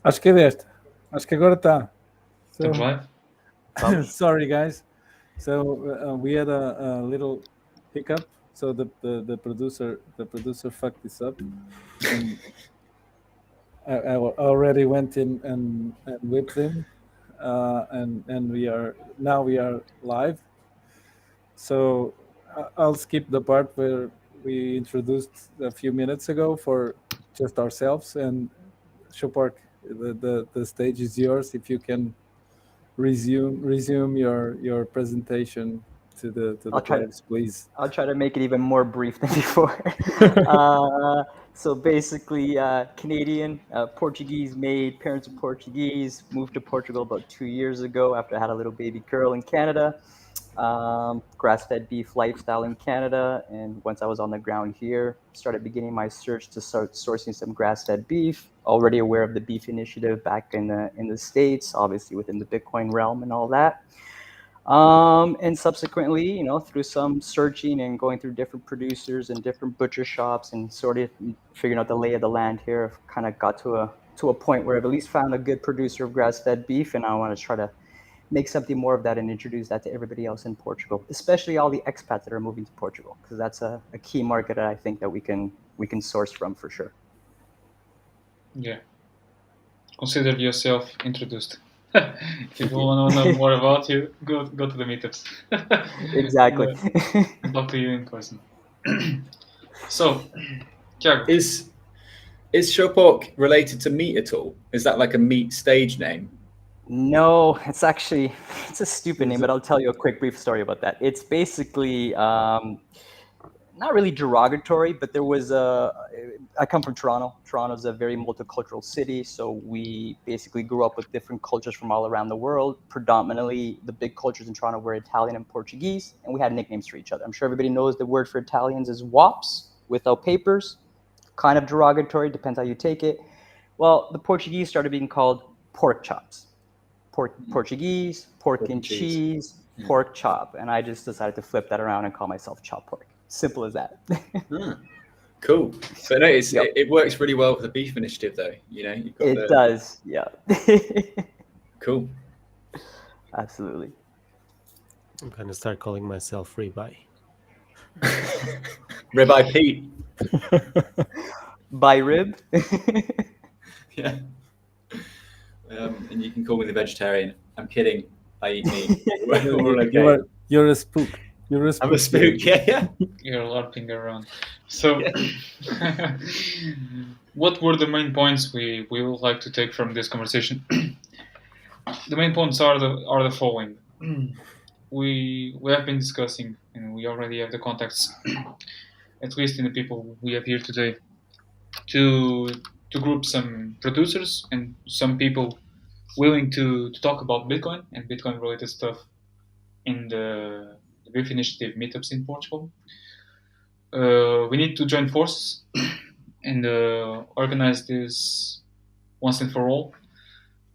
Acho que é desta. Acho que agora está. Estamos So, live? Vamos. sorry guys. So we had a little hiccup. So the producer fucked this up, and I already went in and whipped him, and we are live. So I'll skip the part where we introduced a few minutes ago for just ourselves. And Choppork, the stage is yours. If you can resume your presentation to the I'll try to tribes, please. I'll try to make it even more brief than before. So basically, Canadian, Portuguese made, parents are Portuguese, moved to Portugal about 2 years ago after I had a little baby girl in Canada. Grass-fed beef lifestyle in Canada, and once I was on the ground here, started beginning my search to start sourcing some grass-fed beef. Already aware of the beef initiative back in the States, obviously within the Bitcoin realm and all that. And subsequently, through some searching and going through different producers and different butcher shops and sort of figuring out the lay of the land here, I've kind of got to a point where I've at least found a good producer of grass-fed beef, and I want to try to make something more of that and introduce that to everybody else in Portugal, especially all the expats that are moving to Portugal, because that's a key market that I think that we can source from for sure. Yeah. Consider yourself introduced. If you want to know more about you, go to the meetups. Exactly. And talk to you in person. So, Tiago. Is Choppork related to meat at all? Is that like a meat stage name? No, it's a stupid name, but I'll tell you a quick brief story about that. It's basically not really derogatory, but I come from Toronto. Toronto's a very multicultural city, so we basically grew up with different cultures from all around the world. Predominantly, the big cultures in Toronto were Italian and Portuguese, and we had nicknames for each other. I'm sure everybody knows the word for Italians is wops, without papers. Kind of derogatory, depends how you take it. Well, the Portuguese started being called pork chops. Portuguese, pork and cheese, pork chop. And I just decided to flip that around and call myself Choppork. Simple as that. Cool. So no, it works really well for the beef initiative, though. You've got it does, yeah. Cool. Absolutely. I'm gonna start calling myself Ribeye. Ribeye Pete. By rib. Yeah. And you can call me the vegetarian. I'm kidding. I eat meat. Okay. You're a spook. I'm a spook. Yeah. You're LARPing around. So, what were the main points we would like to take from this conversation? The main points are the following. We have been discussing, and we already have the contacts, at least in the people we have here today, to group some producers and some people willing to talk about Bitcoin and Bitcoin related stuff in the Beef Initiative meetups in Portugal. We need to join forces and organize this once and for all,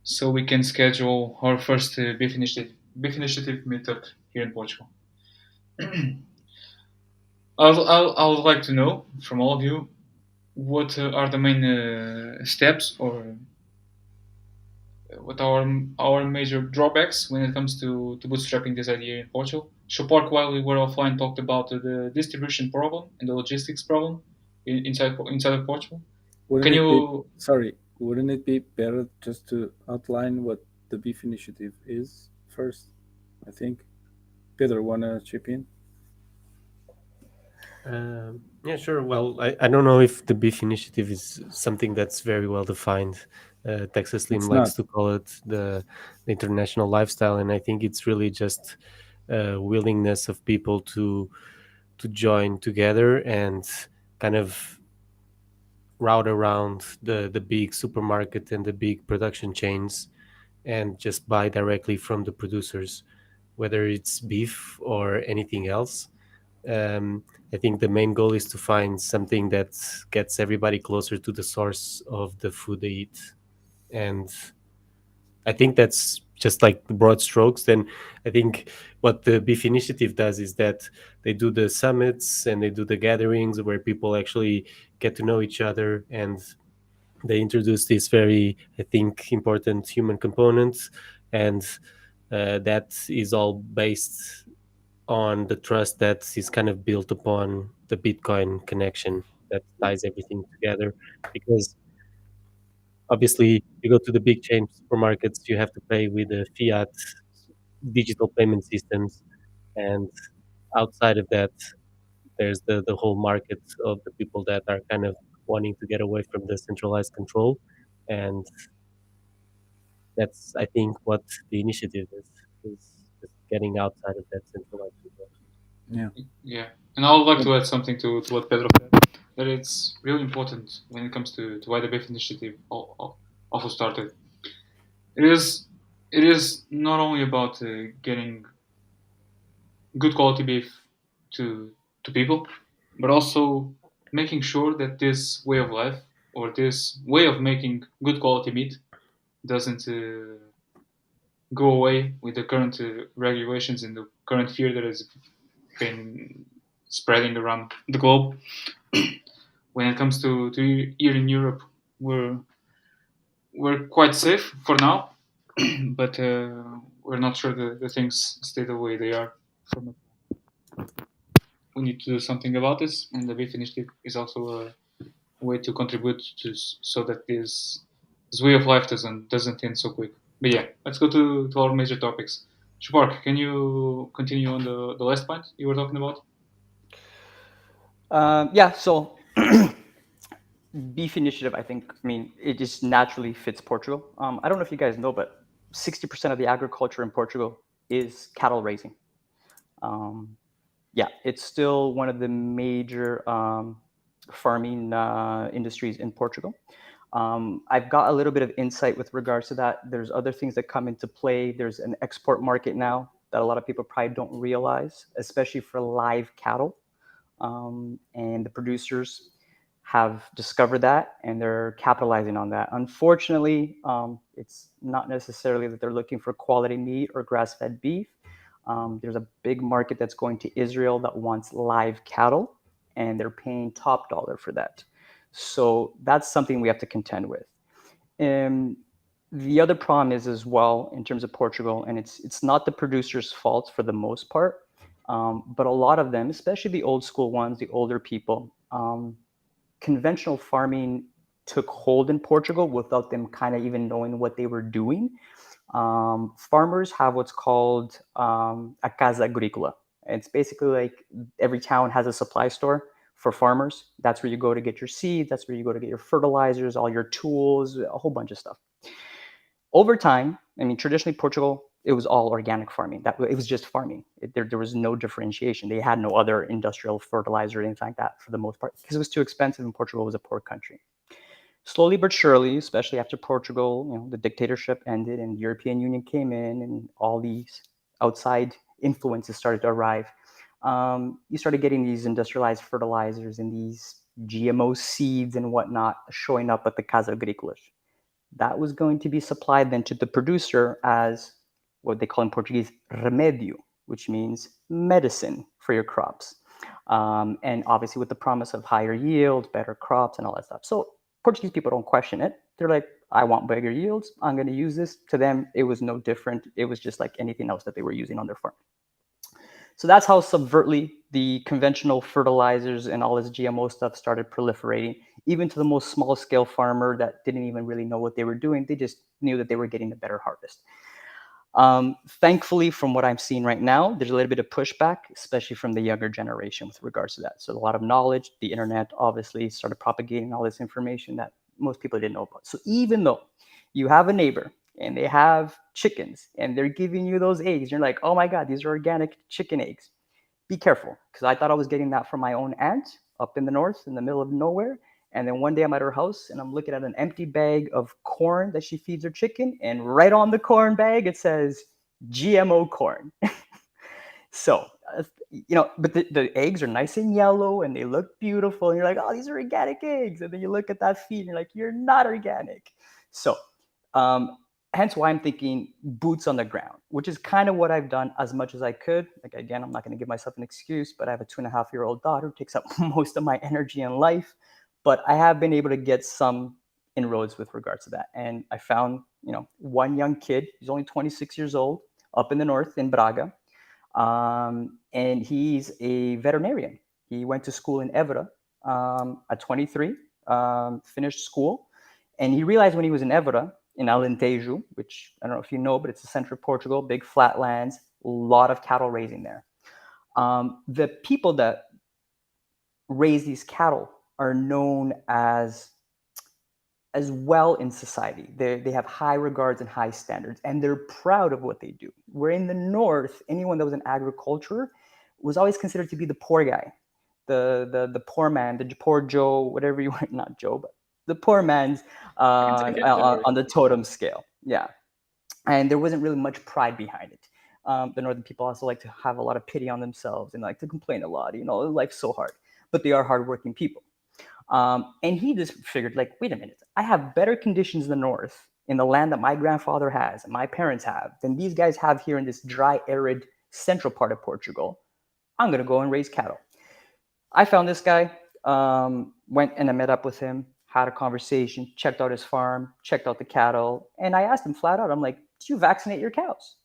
so we can schedule our first Beef Initiative meetup here in Portugal. I would like to know from all of you what are the main steps, or what are our major drawbacks when it comes to bootstrapping this idea in Portugal. Choppork, while we were offline, talked about the distribution problem and the logistics problem inside of Portugal. Wouldn't it be better just to outline what the Beef Initiative is first? I think. Pedro, wanna chip in? Yeah, sure. Well, I don't know if the Beef Initiative is something that's very well defined. Texas Slim likes to call it the international lifestyle, and I think it's really just willingness of people to join together and kind of route around the big supermarket and the big production chains and just buy directly from the producers, whether it's beef or anything else. I think the main goal is to find something that gets everybody closer to the source of the food they eat. And I think that's just like the broad strokes. Then I think what the Beef Initiative does is that they do the summits and they do the gatherings where people actually get to know each other and they introduced this very, I think, important human component, and that is all based on the trust that is kind of built upon the Bitcoin connection that ties everything together. Because obviously, you go to the big chain supermarkets, you have to pay with the fiat digital payment systems, and outside of that, there's the whole market of the people that are kind of wanting to get away from the centralized control, and that's, I think, what the initiative is just getting outside of that centralized control. Yeah, and I would like to add something to what Pedro said. That it's really important when it comes to why the Beef Initiative also started. It is not only about getting good quality beef to people, but also making sure that this way of life or this way of making good quality meat doesn't go away with the current regulations and the current fear that has been spreading around the globe. When it comes to here in Europe, we're quite safe for now, but we're not sure the things stay the way they are. From we need to do something about this, and the Beef Initiative is also a way to contribute to so that this way of life doesn't end so quick. But yeah, let's go to our major topics. Choppork, can you continue on the last point you were talking about? Yeah, so Beef Initiative, I think, I mean, it just naturally fits Portugal. I don't know if you guys know, but 60% of the agriculture in Portugal is cattle raising. Yeah, it's still one of the major farming industries in Portugal. I've got a little bit of insight with regards to that. There's other things that come into play. There's an export market now that a lot of people probably don't realize, especially for live cattle. And the producers have discovered that and they're capitalizing on that. Unfortunately, it's not necessarily that they're looking for quality meat or grass-fed beef. There's a big market that's going to Israel that wants live cattle, and they're paying top dollar for that. So that's something we have to contend with. And the other problem is as well in terms of Portugal, and it's not the producer's fault for the most part, but a lot of them, especially the old school ones, the older people, conventional farming took hold in Portugal without them kind of even knowing what they were doing. Farmers have what's called a casa agrícola. It's basically like every town has a supply store for farmers. That's where you go to get your seeds. That's where you go to get your fertilizers, all your tools, a whole bunch of stuff. Over time, I mean, traditionally Portugal, it was all organic farming. It was just farming. There was no differentiation. They had no other industrial fertilizer or anything like that for the most part because it was too expensive and Portugal was a poor country. Slowly but surely, especially after Portugal, the dictatorship ended and the European Union came in and all these outside influences started to arrive. You started getting these industrialized fertilizers and these GMO seeds and whatnot showing up at the Casa Agrícolas. That was going to be supplied then to the producer as what they call in Portuguese remédio, which means medicine for your crops. And obviously with the promise of higher yields, better crops, and all that stuff. So Portuguese people don't question it. They're like, I want bigger yields. I'm going to use this. To them, it was no different. It was just like anything else that they were using on their farm. So that's how subvertly the conventional fertilizers and all this GMO stuff started proliferating, even to the most small scale farmer that didn't even really know what they were doing. They just knew that they were getting a better harvest. Thankfully, from what I'm seeing right now, there's a little bit of pushback, especially from the younger generation with regards to that. So a lot of knowledge, the internet obviously started propagating all this information that most people didn't know about. So even though you have a neighbor and they have chickens and they're giving you those eggs, you're like, oh my God, these are organic chicken eggs. Be careful, because I thought I was getting that from my own aunt up in the north, in the middle of nowhere. And then one day I'm at her house and I'm looking at an empty bag of corn that she feeds her chicken. And right on the corn bag, it says GMO corn. So, but the eggs are nice and yellow and they look beautiful. And you're like, oh, these are organic eggs. And then you look at that feed and you're like, you're not organic. So, hence why I'm thinking boots on the ground, which is kind of what I've done as much as I could. Like, again, I'm not going to give myself an excuse, but I have a 2.5-year-old daughter who takes up most of my energy in life. But I have been able to get some inroads with regards to that. And I found, one young kid, he's only 26 years old, up in the north in Braga. And he's a veterinarian. He went to school in Évora at 23, finished school. And he realized when he was in Évora, in Alentejo, which I don't know if you know, but it's the center of Portugal, big flat lands, a lot of cattle raising there. The people that raise these cattle are known as well in society. They have high regards and high standards, and they're proud of what they do. Where in the north, anyone that was in agriculture was always considered to be the poor guy, the poor man, the poor Joe, whatever you want, not Joe, but the poor man's on the totem scale. Yeah. And there wasn't really much pride behind it. The northern people also like to have a lot of pity on themselves and like to complain a lot. Life's so hard, but they are hardworking people. And he just figured, like, wait a minute, I have better conditions in the north, in the land that my grandfather has and my parents have, than these guys have here in this dry, arid central part of Portugal. I'm going to go and raise cattle. I found this guy, went and I met up with him, had a conversation, checked out his farm, checked out the cattle. And I asked him flat out, I'm like, do you vaccinate your cows?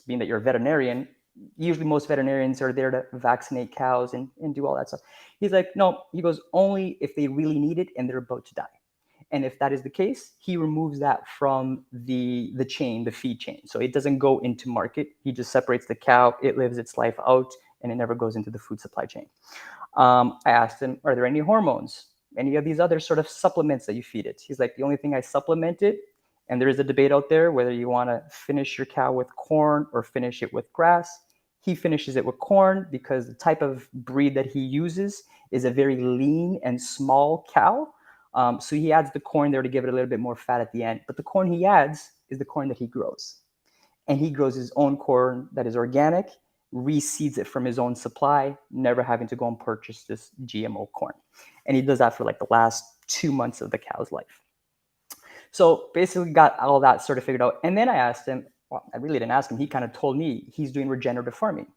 Being that you're a veterinarian, usually most veterinarians are there to vaccinate cows and do all that stuff. He's like, no, he goes, only if they really need it and they're about to die. And if that is the case, he removes that from the chain, the feed chain. So it doesn't go into market. He just separates the cow, it lives its life out, and it never goes into the food supply chain. I asked him, are there any hormones? Any of these other sort of supplements that you feed it? He's like, the only thing I supplement it, and there is a debate out there whether you want to finish your cow with corn or finish it with grass. He finishes it with corn because the type of breed that he uses is a very lean and small cow. So he adds the corn there to give it a little bit more fat at the end. But the corn he adds is the corn that he grows. And he grows his own corn that is organic, reseeds it from his own supply, never having to go and purchase this GMO corn. And he does that for like the last 2 months of the cow's life. So basically got all that sort of figured out. And then I asked him, well, I really didn't ask him. He kind of told me he's doing regenerative farming.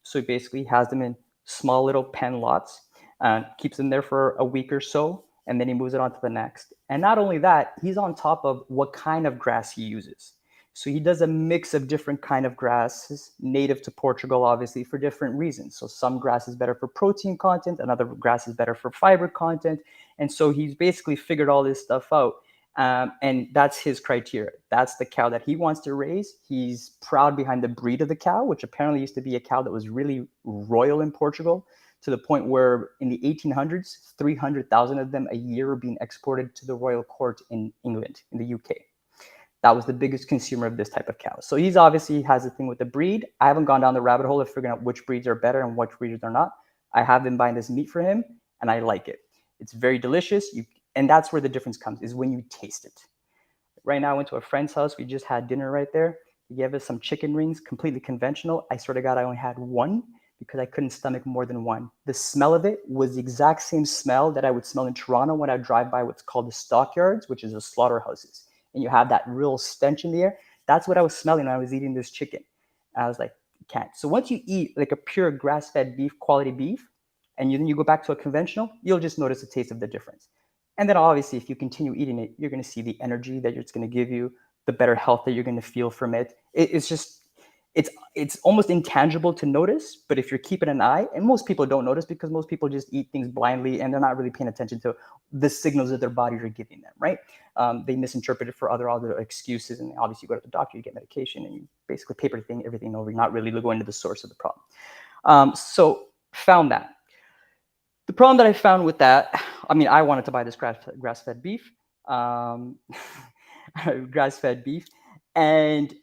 So he basically has them in small little pen lots and keeps them there for a week or so. And then he moves it on to the next. And not only that, he's on top of what kind of grass he uses. So he does a mix of different kind of grasses, native to Portugal, obviously, for different reasons. So some grass is better for protein content, another grass is better for fiber content. And so he's basically figured all this stuff out. And that's his criteria. That's the cow that he wants to raise. He's proud behind the breed of the cow, which apparently used to be a cow that was really royal in Portugal, to the point where in the 1800s, 300,000 of them a year were being exported to the royal court in England, in the UK. That was the biggest consumer of this type of cow. So he's obviously has a thing with the breed. I haven't gone down the rabbit hole of figuring out which breeds are better and which breeds are not. I have been buying this meat for him, and I like it. It's very delicious. And that's where the difference comes, is when you taste it. Right now, I went to a friend's house. We just had dinner right there. He gave us some chicken rings, completely conventional. I swear to God, I only had one because I couldn't stomach more than one. The smell of it was the exact same smell that I would smell in Toronto when I drive by what's called the stockyards, which is the slaughterhouses. And you have that real stench in the air. That's what I was smelling when I was eating this chicken. And I was like, you can't. So once you eat like a pure grass-fed beef, quality beef, and then you go back to a conventional, you'll just notice the taste of the difference. And then obviously, if you continue eating it, you're going to see the energy that it's going to give you, the better health that you're going to feel from it. It's almost intangible to notice, but if you're keeping an eye, and most people don't notice because most people just eat things blindly and they're not really paying attention to the signals that their bodies are giving them, right? They misinterpret it for other excuses, and obviously you go to the doctor, you get medication, and you basically paper everything over. You're not really going to the source of the problem. So found that. The problem that I found with that, I mean, I wanted to buy this grass-fed beef, grass-fed beef, and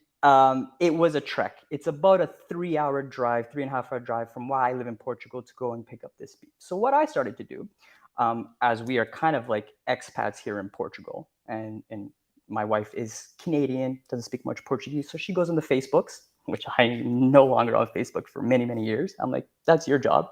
it was a trek. It's about a 3-hour drive, 3.5-hour drive from where I live in Portugal to go and pick up this beef. So what I started to do, as we are kind of like expats here in Portugal, and my wife is Canadian, doesn't speak much Portuguese, so she goes on the Facebooks, which I'm no longer on Facebook for many, many years. I'm like, that's your job.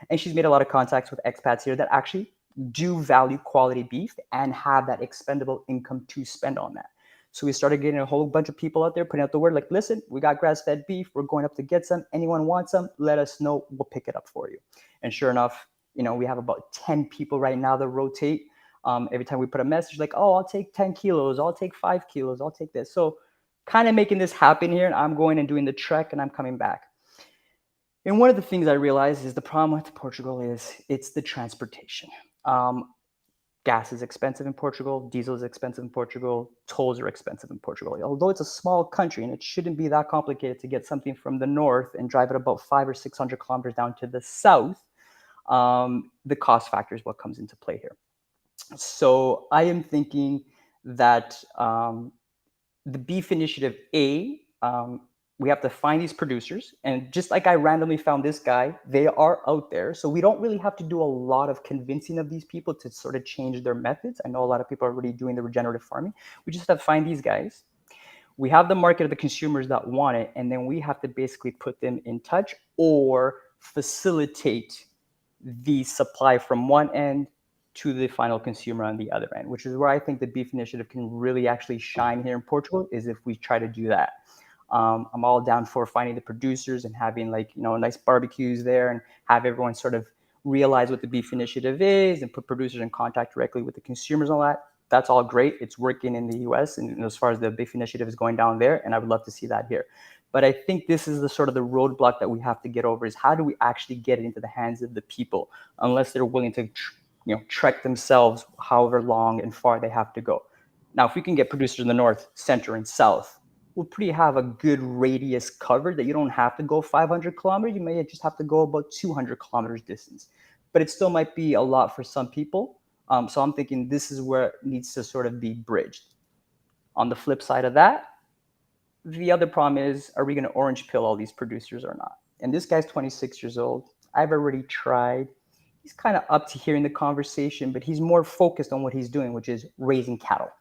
And she's made a lot of contacts with expats here that actually do value quality beef and have that expendable income to spend on that. So we started getting a whole bunch of people out there putting out the word like, listen, we got grass-fed beef. We're going up to get some. Anyone wants some? Let us know. We'll pick it up for you. And sure enough, we have about 10 people right now that rotate. Every time we put a message like, oh, I'll take 10 kilos, I'll take 5 kilos, I'll take this. So kind of making this happen here, and I'm going and doing the trek and I'm coming back. And one of the things I realized is the problem with Portugal is it's the transportation. Gas is expensive in Portugal, diesel is expensive in Portugal, tolls are expensive in Portugal. Although it's a small country and it shouldn't be that complicated to get something from the north and drive it about 500 or 600 kilometers down to the south, the cost factor is what comes into play here. So I am thinking that the Beef Initiative A, we have to find these producers. And just like I randomly found this guy, they are out there. So we don't really have to do a lot of convincing of these people to sort of change their methods. I know a lot of people are already doing the regenerative farming. We just have to find these guys. We have the market of the consumers that want it. And then we have to basically put them in touch or facilitate the supply from one end to the final consumer on the other end, which is where I think the Beef Initiative can really actually shine here in Portugal, is if we try to do that. I'm all down for finding the producers and having nice barbecues there and have everyone sort of realize what the Beef Initiative is and put producers in contact directly with the consumers and all that. That's all great. It's working in the US and as far as the Beef Initiative is going down there, and I would love to see that here. But I think this is the sort of the roadblock that we have to get over, is how do we actually get it into the hands of the people, unless they're willing to trek themselves however long and far they have to go. Now, if we can get producers in the north, center, and south, we'll pretty have a good radius covered that you don't have to go 500 kilometers. You may just have to go about 200 kilometers distance, but it still might be a lot for some people. So I'm thinking this is where it needs to sort of be bridged. On the flip side of that, the other problem is, are we going to orange pill all these producers or not? And this guy's 26 years old. I've already tried. He's kind of up to hearing the conversation, but he's more focused on what he's doing, which is raising cattle.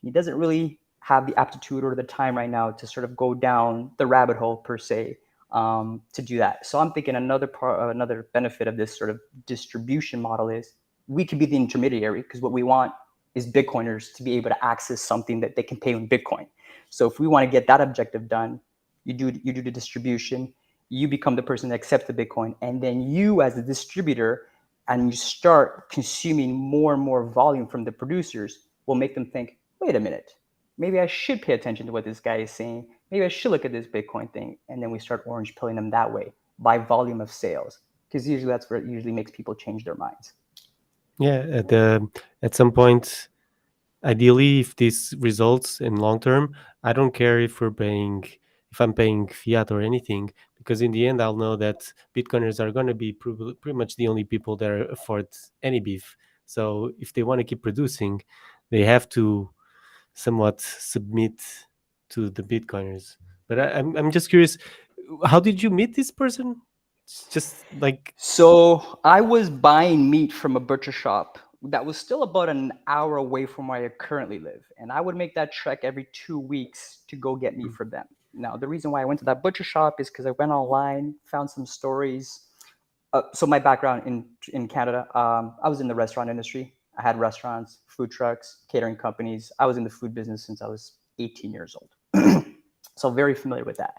He doesn't really have the aptitude or the time right now to sort of go down the rabbit hole per se, to do that. So I'm thinking another benefit of this sort of distribution model is we could be the intermediary, because what we want is Bitcoiners to be able to access something that they can pay in Bitcoin. So if we want to get that objective done, you do the distribution, you become the person that accepts the Bitcoin, and then you as the distributor, and you start consuming more and more volume from the producers, will make them think, wait a minute, maybe I should pay attention to what this guy is saying. Maybe I should look at this Bitcoin thing. And then we start orange pilling them that way by volume of sales, because usually that's where it usually makes people change their minds. Yeah, at some point, ideally, if this results in long term, I don't care if I'm paying fiat or anything, because in the end, I'll know that Bitcoiners are going to be pretty much the only people that afford any beef. So if they want to keep producing, they have to somewhat submit to the Bitcoiners. But I'm just curious, how did you meet this person? It's just like, So I was buying meat from a butcher shop that was still about an hour away from where I currently live. And I would make that trek every 2 weeks to go get meat for them. Now, the reason why I went to that butcher shop is because I went online, found some stories. So my background in Canada, I was in the restaurant industry. I had restaurants, food trucks, catering companies. I was in the food business since I was 18 years old. So very familiar with that.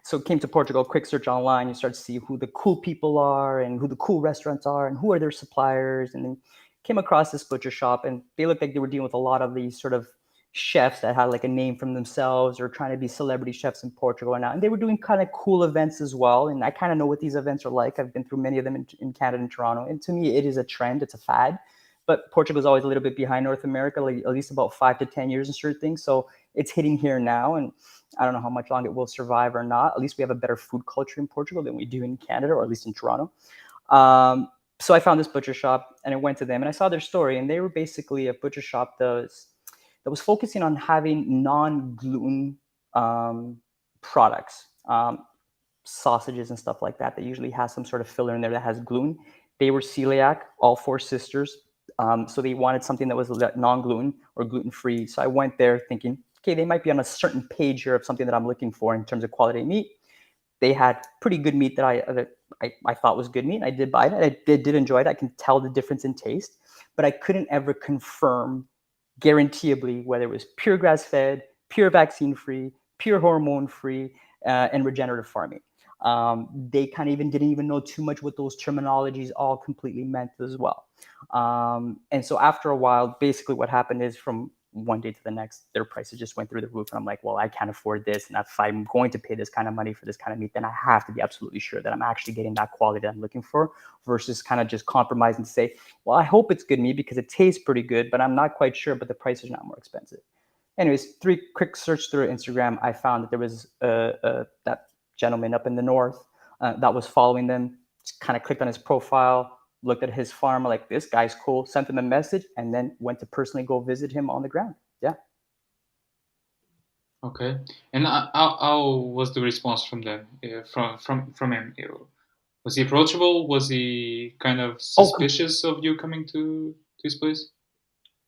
So came to Portugal, quick search online, you start to see who the cool people are and who the cool restaurants are and who are their suppliers. And then came across this butcher shop, and they looked like they were dealing with a lot of these sort of chefs that had like a name from themselves or trying to be celebrity chefs in Portugal and now. And they were doing kind of cool events as well. And I kind of know what these events are like. I've been through many of them in Canada and Toronto. And to me, it is a trend. It's a fad. But Portugal is always a little bit behind North America, like at least about 5 to 10 years in certain things. So it's hitting here now. And I don't know how much longer it will survive or not. At least we have a better food culture in Portugal than we do in Canada, or at least in Toronto. So I found this butcher shop and I went to them and I saw their story. And they were basically a butcher shop that was focusing on having non-gluten products, sausages and stuff like that usually has some sort of filler in there that has gluten. They were celiac, all 4 sisters. So they wanted something that was non-gluten or gluten-free. So I went there thinking, okay, they might be on a certain page here of something that I'm looking for in terms of quality meat. They had pretty good meat that I thought was good meat. I did buy it. I did enjoy it. I can tell the difference in taste, but I couldn't ever confirm guaranteeably whether it was pure grass-fed, pure vaccine-free, pure hormone-free, and regenerative farming. They kind of didn't even know too much what those terminologies all completely meant as well. And so after a while, basically what happened is from one day to the next, their prices just went through the roof. And I'm like, well, I can't afford this. And if I'm going to pay this kind of money for this kind of meat, then I have to be absolutely sure that I'm actually getting that quality that I'm looking for, versus kind of just compromising to say, well, I hope it's good meat because it tastes pretty good, but I'm not quite sure, but the price is not more expensive. Anyways, 3 quick search through Instagram, I found that there was that gentleman up in the north that was following them. Just kind of clicked on his profile, looked at his farm, like, this guy's cool, sent him a message, and then went to personally go visit him on the ground. Yeah. Okay. And how was the response from them? From him? Was he approachable? Was he kind of suspicious of you coming to his place?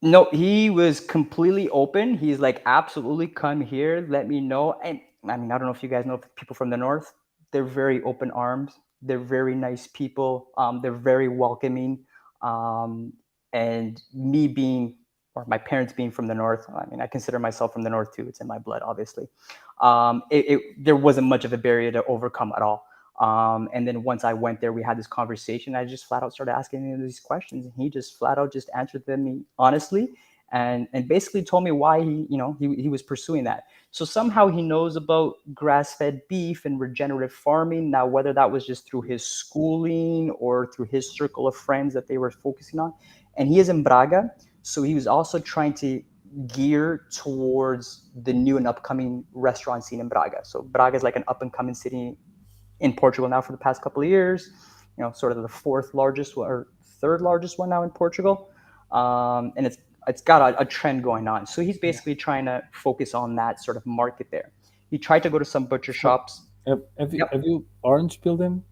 No, he was completely open. He's like, absolutely, come here, let me know. And I mean, I don't know if you guys know people from the north. They're very open armed. They're very nice people. They're very welcoming. And me being, or my parents being from the north, I mean, I consider myself from the north too. It's in my blood, obviously. There wasn't much of a barrier to overcome at all. And then once I went there, we had this conversation. I just flat out started asking him these questions, and he just flat out just answered them honestly, and basically told me why he was pursuing that. So somehow he knows about grass-fed beef and regenerative farming. Now, whether that was just through his schooling or through his circle of friends that they were focusing on, and he is in Braga, so he was also trying to gear towards the new and upcoming restaurant scene in Braga. So Braga is like an up-and-coming city in Portugal now for the past couple of years, sort of the 4th largest or 3rd largest one now in Portugal. And it's got a trend going on. So he's basically trying to focus on that sort of market there. He tried to go to some butcher shops. Have you orange pilled him?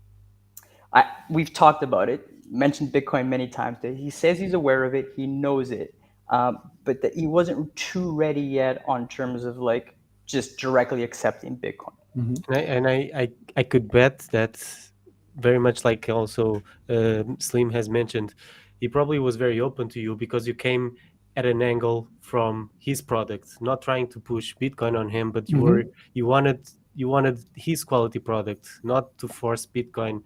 We've talked about it, mentioned Bitcoin many times. He says he's aware of it. He knows it. But that he wasn't too ready yet on terms of like just directly accepting Bitcoin. Mm-hmm. And I could bet that very much like also Slim has mentioned, he probably was very open to you because you came at an angle from his product, not trying to push Bitcoin on him, but you wanted his quality product, not to force Bitcoin.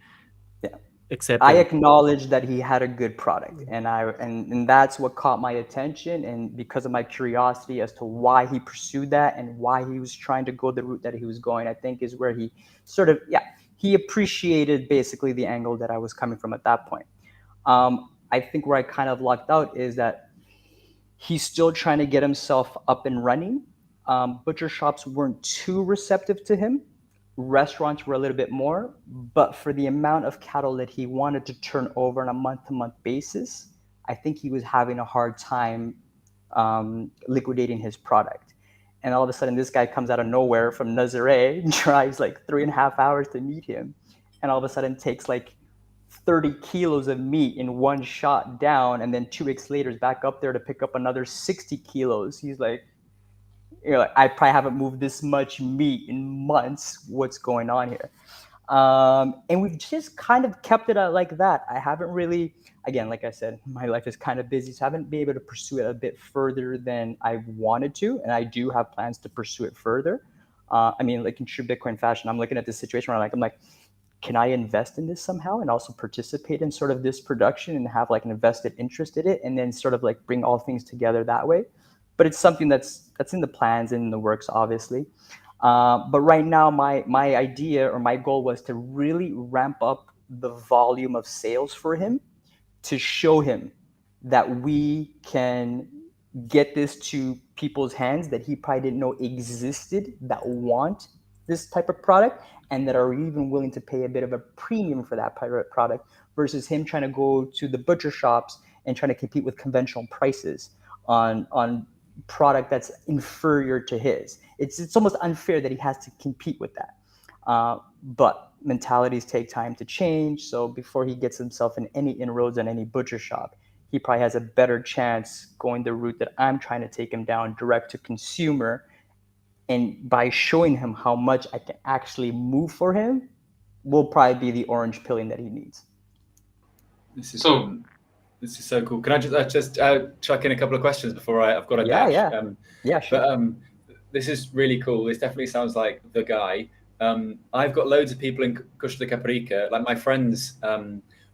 Yeah. Accept I acknowledge that he had a good product, and that's what caught my attention. And because of my curiosity as to why he pursued that and why he was trying to go the route that he was going, I think is where he sort of, he appreciated basically the angle that I was coming from at that point. I think where I kind of lucked out is that he's still trying to get himself up and running. Butcher shops weren't too receptive to him. Restaurants were a little bit more, but for the amount of cattle that he wanted to turn over on a month-to-month basis, I think he was having a hard time liquidating his product. And all of a sudden, this guy comes out of nowhere from Nazaré, drives like 3.5 hours to meet him, and all of a sudden takes like 30 kilos of meat in one shot down, and then 2 weeks later is back up there to pick up another 60 kilos. He's like, I probably haven't moved this much meat in months. What's going on here? And we've just kind of kept it like that. I haven't really, again, like I said, my life is kind of busy, so I haven't been able to pursue it a bit further than I wanted to. And I do have plans to pursue it further. I mean, like in true Bitcoin fashion, I'm looking at this situation where I'm like, can I invest in this somehow and also participate in sort of this production and have like an invested interest in it, and then sort of like bring all things together that way? But it's something that's in the plans and in the works, obviously. But right now, my idea or my goal was to really ramp up the volume of sales for him, to show him that we can get this to people's hands that he probably didn't know existed, that want this type of product and that are even willing to pay a bit of a premium for that product, versus him trying to go to the butcher shops and trying to compete with conventional prices on product that's inferior to his. It's almost unfair that he has to compete with that. But mentalities take time to change. So before he gets himself in any inroads on any butcher shop, he probably has a better chance going the route that I'm trying to take him down, direct to consumer. And by showing him how much I can actually move for him, will probably be the orange pilling that he needs. This is so cool. Can I just chuck in a couple of questions before I've got a dash? Yeah, sure. But this is really cool. This definitely sounds like the guy. I've got loads of people in Costa Caparica. Like my friends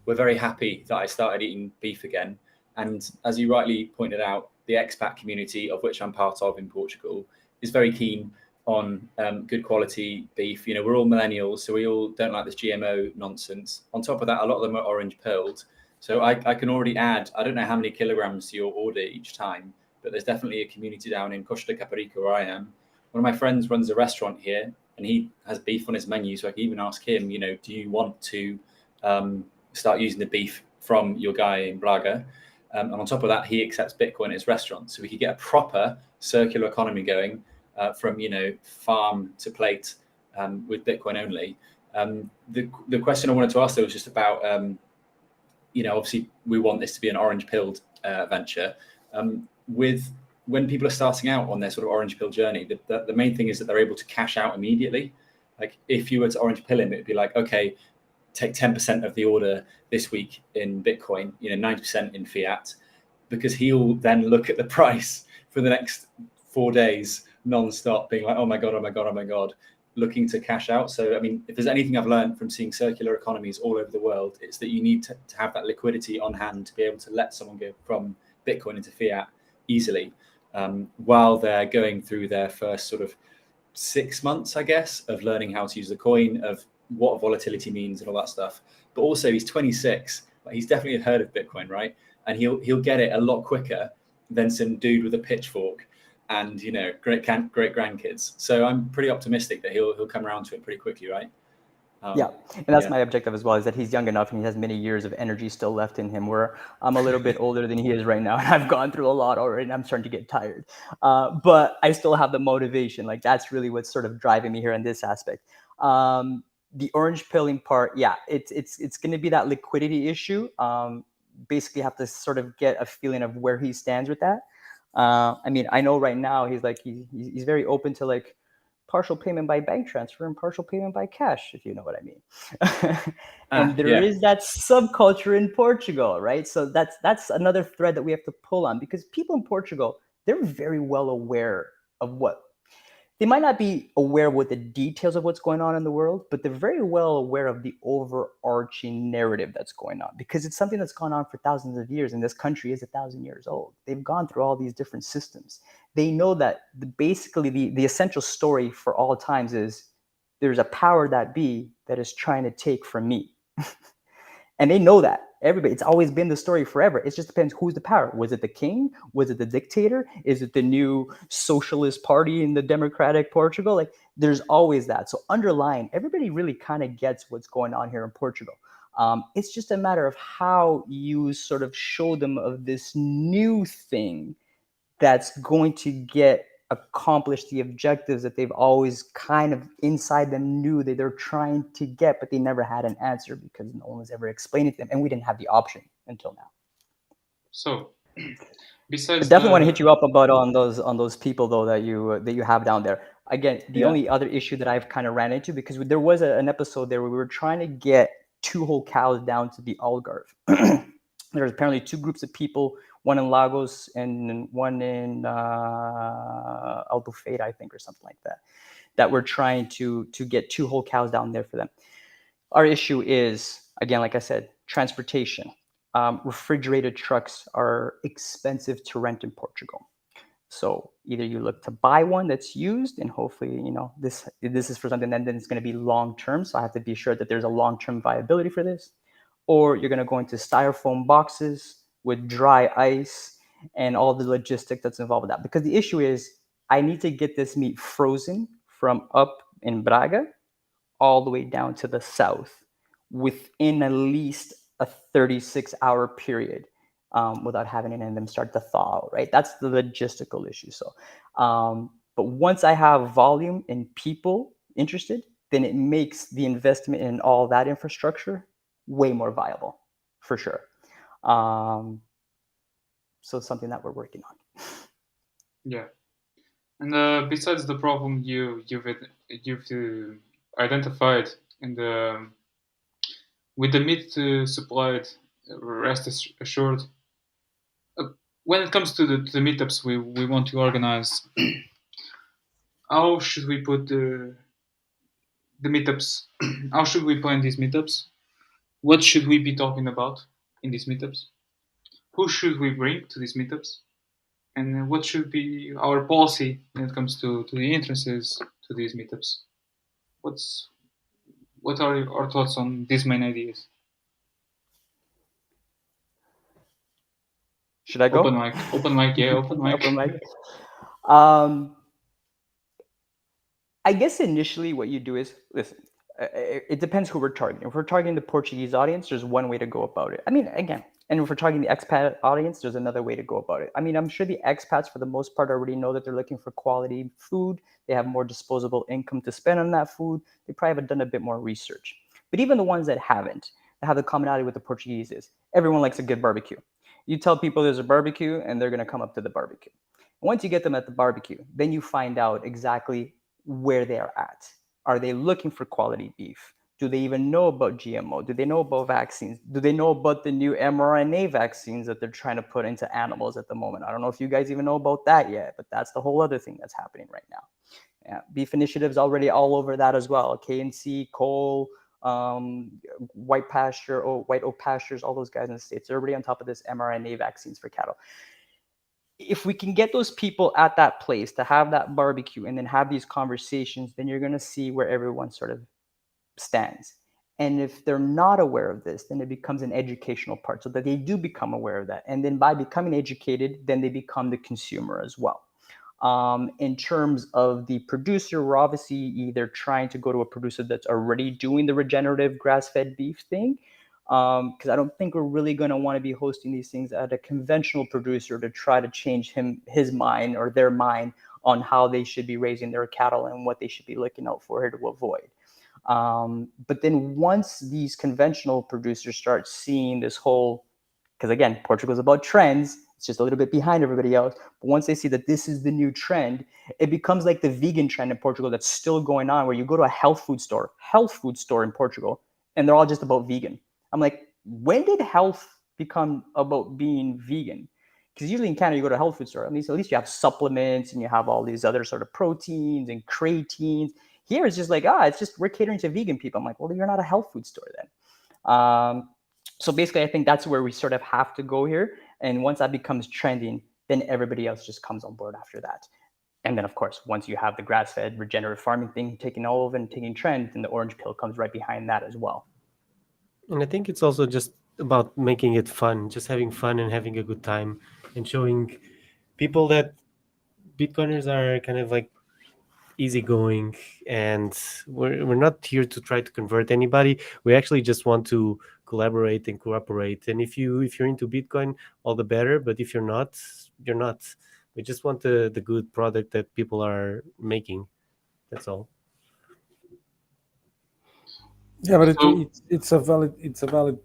were very happy that I started eating beef again. And as you rightly pointed out, the expat community, of which I'm part of in Portugal, is very keen on good quality beef. You know, we're all millennials, so we all don't like this GMO nonsense. On top of that, a lot of them are orange pilled. So I can already add, I don't know how many kilograms to your order each time, but there's definitely a community down in Costa Caparica where I am. One of my friends runs a restaurant here, and he has beef on his menu. So I can even ask him, you know, do you want to start using the beef from your guy in Braga? And on top of that, he accepts Bitcoin at his restaurant. So we could get a proper circular economy going from, you know, farm to plate with Bitcoin only. The question I wanted to ask though was just about, you know, obviously we want this to be an orange pilled venture. With when people are starting out on their sort of orange pill journey, the main thing is that they're able to cash out immediately. Like if you were to orange pill him, it'd be like, okay, take 10% of the order this week in Bitcoin, you know, 90% in fiat, because he'll then look at the price for the next 4 days non-stop, being like, oh my God, oh my God, oh my God, looking to cash out. So, I mean, if there's anything I've learned from seeing circular economies all over the world, it's that you need to have that liquidity on hand to be able to let someone go from Bitcoin into fiat easily, while they're going through their first sort of 6 months, I guess, of learning how to use the coin, of what volatility means and all that stuff. But also he's 26, like he's definitely heard of Bitcoin, right? And he'll get it a lot quicker than some dude with a pitchfork and, you know, great grandkids. So I'm pretty optimistic that he'll come around to it pretty quickly, right? Yeah, and that's my objective as well, is that he's young enough and he has many years of energy still left in him, where I'm a little bit older than he is right now, and I've gone through a lot already, and I'm starting to get tired. But I still have the motivation. Like, that's really what's sort of driving me here in this aspect. The orange pilling part, yeah, it's going to be that liquidity issue. Basically, have to sort of get a feeling of where he stands with that. I mean, I know right now he's like he's very open to like partial payment by bank transfer and partial payment by cash, if you know what I mean. And there is that subculture in Portugal, right? So that's another thread that we have to pull on, because people in Portugal, they're very well aware of what they might not be aware of what the details of what's going on in the world, but they're very well aware of the overarching narrative that's going on, because it's something that's gone on for thousands of years, and this country is 1,000 years old. They've gone through all these different systems. They know that basically the essential story for all times is there's a power that be that is trying to take from me. And they know that. Everybody, it's always been the story forever. It just depends who's the power. Was it the king? Was it the dictator? Is it the new socialist party in the democratic Portugal? Like, there's always that. So underlying, everybody really kind of gets what's going on here in Portugal. It's just a matter of how you sort of show them of this new thing that's going to get accomplish the objectives that they've always kind of inside them knew that they're trying to get, but they never had an answer because no one was ever explaining it to them, and we didn't have the option until now. So, besides, I definitely want to hit you up about on those people though that you have down there. Again, the only other issue that I've kind of ran into, because there was an episode there where we were trying to get 2 whole cows down to the Algarve. There's apparently 2 groups of people, one in Lagos and one in Albufeira, I think, or something like that, that were trying to get 2 whole cows down there for them. Our issue is, again, like I said, transportation. Refrigerated trucks are expensive to rent in Portugal. So either you look to buy one that's used, and hopefully, you know, this is for something that then it's going to be long term. So I have to be sure that there's a long term viability for this. Or you're going to go into styrofoam boxes with dry ice and all the logistics that's involved with that. Because the issue is, I need to get this meat frozen from up in Braga all the way down to the south within at least a 36-hour period, without having any of them start to thaw, right? That's the logistical issue. So, but once I have volume and people interested, then it makes the investment in all that infrastructure way more viable, for sure. So it's something that we're working on. Yeah, and besides the problem you've identified in the with the meat supplied, rest assured. When it comes to the meetups we want to organize, how should we put the meetups. How should we plan these meetups? What should we be talking about in these meetups? Who should we bring to these meetups? And what should be our policy when it comes to the entrances to these meetups? What's what are our thoughts on these main ideas? Should I Open go? mic, open mic, yeah, open mic. Open mic. Um, I guess initially what you do is listen. It depends who we're targeting. If we're targeting the Portuguese audience, there's one way to go about it. I mean, again, and if we're targeting the expat audience, there's another way to go about it. I mean, I'm sure the expats, for the most part, already know that they're looking for quality food. They have more disposable income to spend on that food. They probably have done a bit more research. But even the ones that haven't, that have the commonality with the Portuguese is everyone likes a good barbecue. You tell people there's a barbecue, and they're going to come up to the barbecue. Once you get them at the barbecue, then you find out exactly where they are at. Are they looking for quality beef? Do they even know about GMO? Do they know about vaccines? Do they know about the new mRNA vaccines that they're trying to put into animals at the moment? I don't know if you guys even know about that yet, but that's the whole other thing that's happening right now. Yeah, Beef Initiative's already all over that as well. KNC, Cole, White Pasture, White Oak Pastures, all those guys in the States, they're already on top of this mRNA vaccines for cattle. If we can get those people at that place to have that barbecue and then have these conversations, then you're going to see where everyone sort of stands. And if they're not aware of this, then it becomes an educational part so that they do become aware of that. And then by becoming educated, then they become the consumer as well. In terms of the producer, we're obviously either trying to go to a producer that's already doing the regenerative grass-fed beef thing, because I don't think we're really going to want to be hosting these things at a conventional producer to try to change his mind or their mind on how they should be raising their cattle and what they should be looking out for here to avoid. But then once these conventional producers start seeing this whole, because again, Portugal is about trends. It's just a little bit behind everybody else. But once they see that this is the new trend, it becomes like the vegan trend in Portugal that's still going on, where you go to a health food store in Portugal, and they're all just about vegan. I'm like, when did health become about being vegan? Because usually in Canada, you go to a health food store, at least you have supplements and you have all these other sort of proteins and creatines. Here it's just like, it's just we're catering to vegan people. I'm like, well, you're not a health food store then. So basically, I think that's where we sort of have to go here. And once that becomes trending, then everybody else just comes on board after that. And then, of course, once you have the grass-fed regenerative farming thing taking all over and taking trend, then the orange pill comes right behind that as well. And I think it's also just about making it fun, just having fun and having a good time, and showing people that Bitcoiners are kind of like easygoing, and we're not here to try to convert anybody. We actually just want to collaborate and cooperate. And if you're into Bitcoin, all the better. But if you're not, you're not. We just want the good product that people are making. That's all. Yeah, but So it's a valid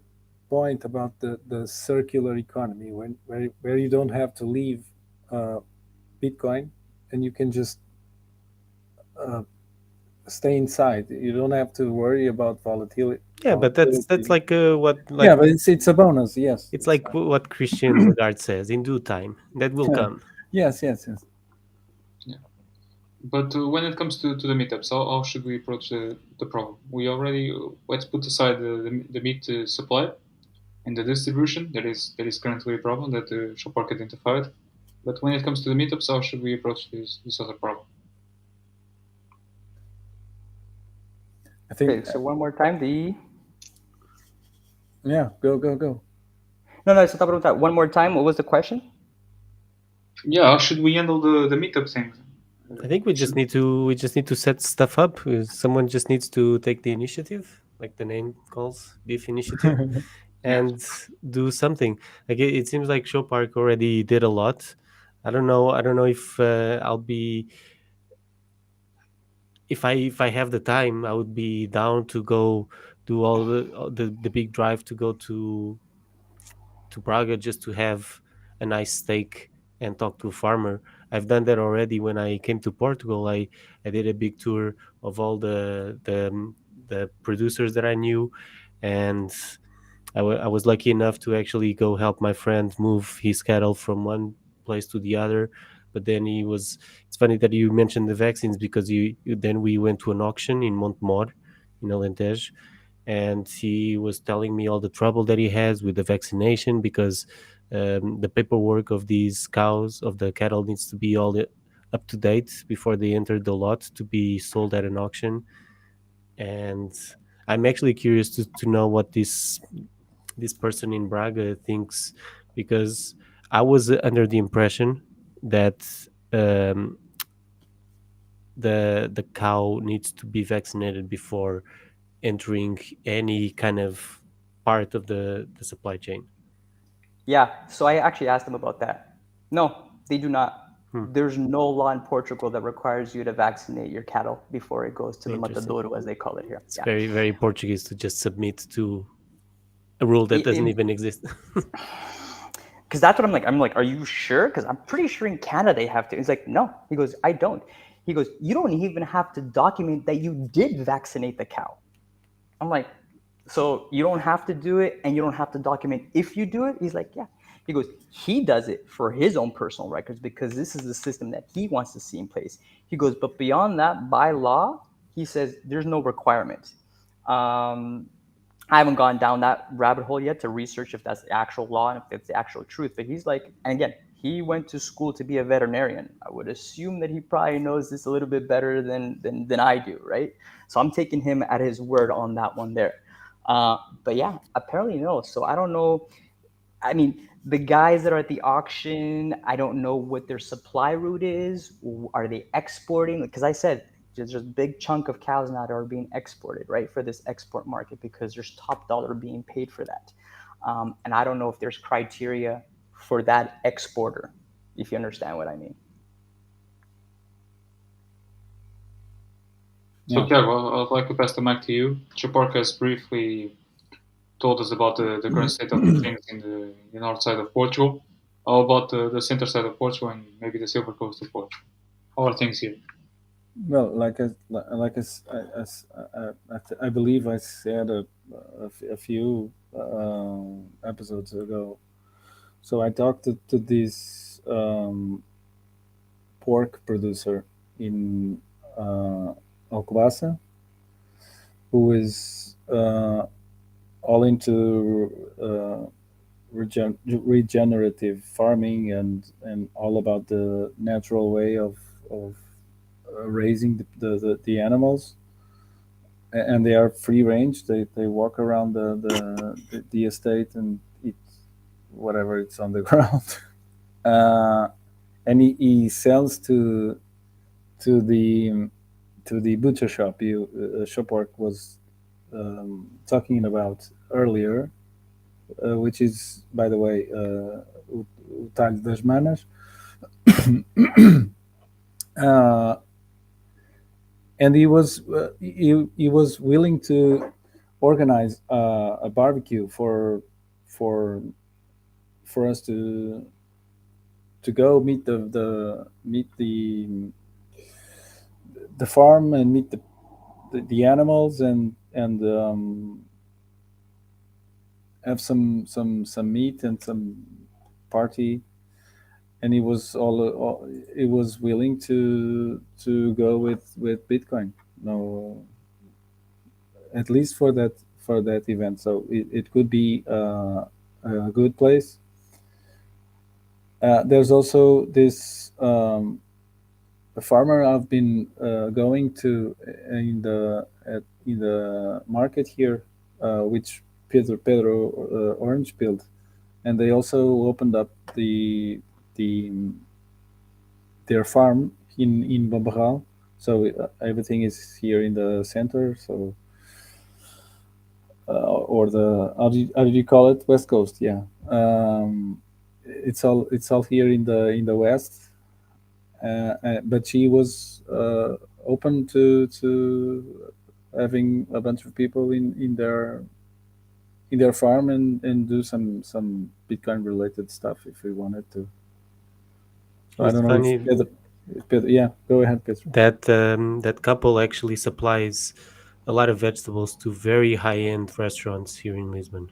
point about the circular economy where you don't have to leave Bitcoin and you can just uh, stay inside. You don't have to worry about volatility. Yeah, but that's like what like Yeah, but it's a bonus. Yes, it's like what Christian Lagarde says: in due time, that will come. yes. yeah, but when it comes to the meetups, how should we approach the problem? We already let's put aside the meat supply and the distribution. That is currently a problem that Choppork identified. But when it comes to the meetups, how should we approach this other problem? I think. Okay, so one more time, Yeah, go. No, so about that. One more time, what was the question? Yeah, how should we handle the meetup thing? I think we just need to set stuff up. Someone just needs to take the initiative, like the name calls, Beef Initiative, and do something. Like it seems like Choppork already did a lot. I don't know. If I'll be if I have the time, I would be down to go do all the big drive to go to Braga just to have a nice steak and talk to a farmer. I've done that already when I came to Portugal. I did a big tour of all the producers that I knew, and I was lucky enough to actually go help my friend move his cattle from one place to the other. But then it's funny that you mentioned the vaccines, because then we went to an auction in Montemor, in Alentejo, and he was telling me all the trouble that he has with the vaccination because the paperwork of these cows, of the cattle, needs to be all up to date before they enter the lot to be sold at an auction. And I'm actually curious to know what this person in Braga thinks, because I was under the impression that um, the cow needs to be vaccinated before entering any kind of part of the supply chain. Yeah, so I actually asked them about that. No, they do not. Hmm. There's no law in Portugal that requires you to vaccinate your cattle before it goes to the Interesting. matadouro, as they call it here. It's Yeah. very, very Portuguese to just submit to a rule that doesn't even exist. Because that's what I'm like. I'm like, are you sure? Because I'm pretty sure in Canada they have to. He's like, no. He goes, I don't. He goes, you don't even have to document that you did vaccinate the cow. I'm like, so you don't have to do it and you don't have to document if you do it? He's like, yeah. He goes, he does it for his own personal records because this is the system that he wants to see in place. He goes, but beyond that, by law, he says there's no requirement. I haven't gone down that rabbit hole yet to research if that's the actual law and if it's the actual truth. But he's like, and again, he went to school to be a veterinarian. I would assume that he probably knows this a little bit better than I do, right? So I'm taking him at his word on that one there. But yeah, apparently no. So I don't know. I mean, the guys that are at the auction, I don't know what their supply route is. Are they exporting? Because I said there's a big chunk of cows now that are being exported, right, for this export market because there's top dollar being paid for that. And I don't know if there's criteria for that exporter, if you understand what I mean. So, Pedro, I'd like to pass the mic to you. Choppork has briefly told us about the current state of things in the north side of Portugal. How about the center side of Portugal and maybe the silver coast of Portugal? How are things here? Well, I believe I said a few episodes ago. So I talked to this pork producer in Alcobaça, who is all into regenerative farming and all about the natural way of raising the animals, and they are free range. They walk around the estate and eat whatever it's on the ground. And he sells to the to the butcher shop you Choppork was talking about earlier, which is, by the way, o talho das manas. uh, and he was willing to organize a barbecue for for us to go meet the farm and meet the animals and have some meat and some party. And he was willing to go with Bitcoin. No, at least for that event. So it could be a good place. There's also this a farmer I've been going to in the market here, which Pedro Orange built, and they also opened up the their farm in Bambarral. So everything is here in the center. So or the how do you call it, West Coast? Yeah, it's all here in the west. But she was open to having a bunch of people in their farm and do some Bitcoin related stuff if we wanted to. So I It's don't know funny if Pedro, yeah, go ahead, Pedro. that that couple actually supplies a lot of vegetables to very high end restaurants here in Lisbon.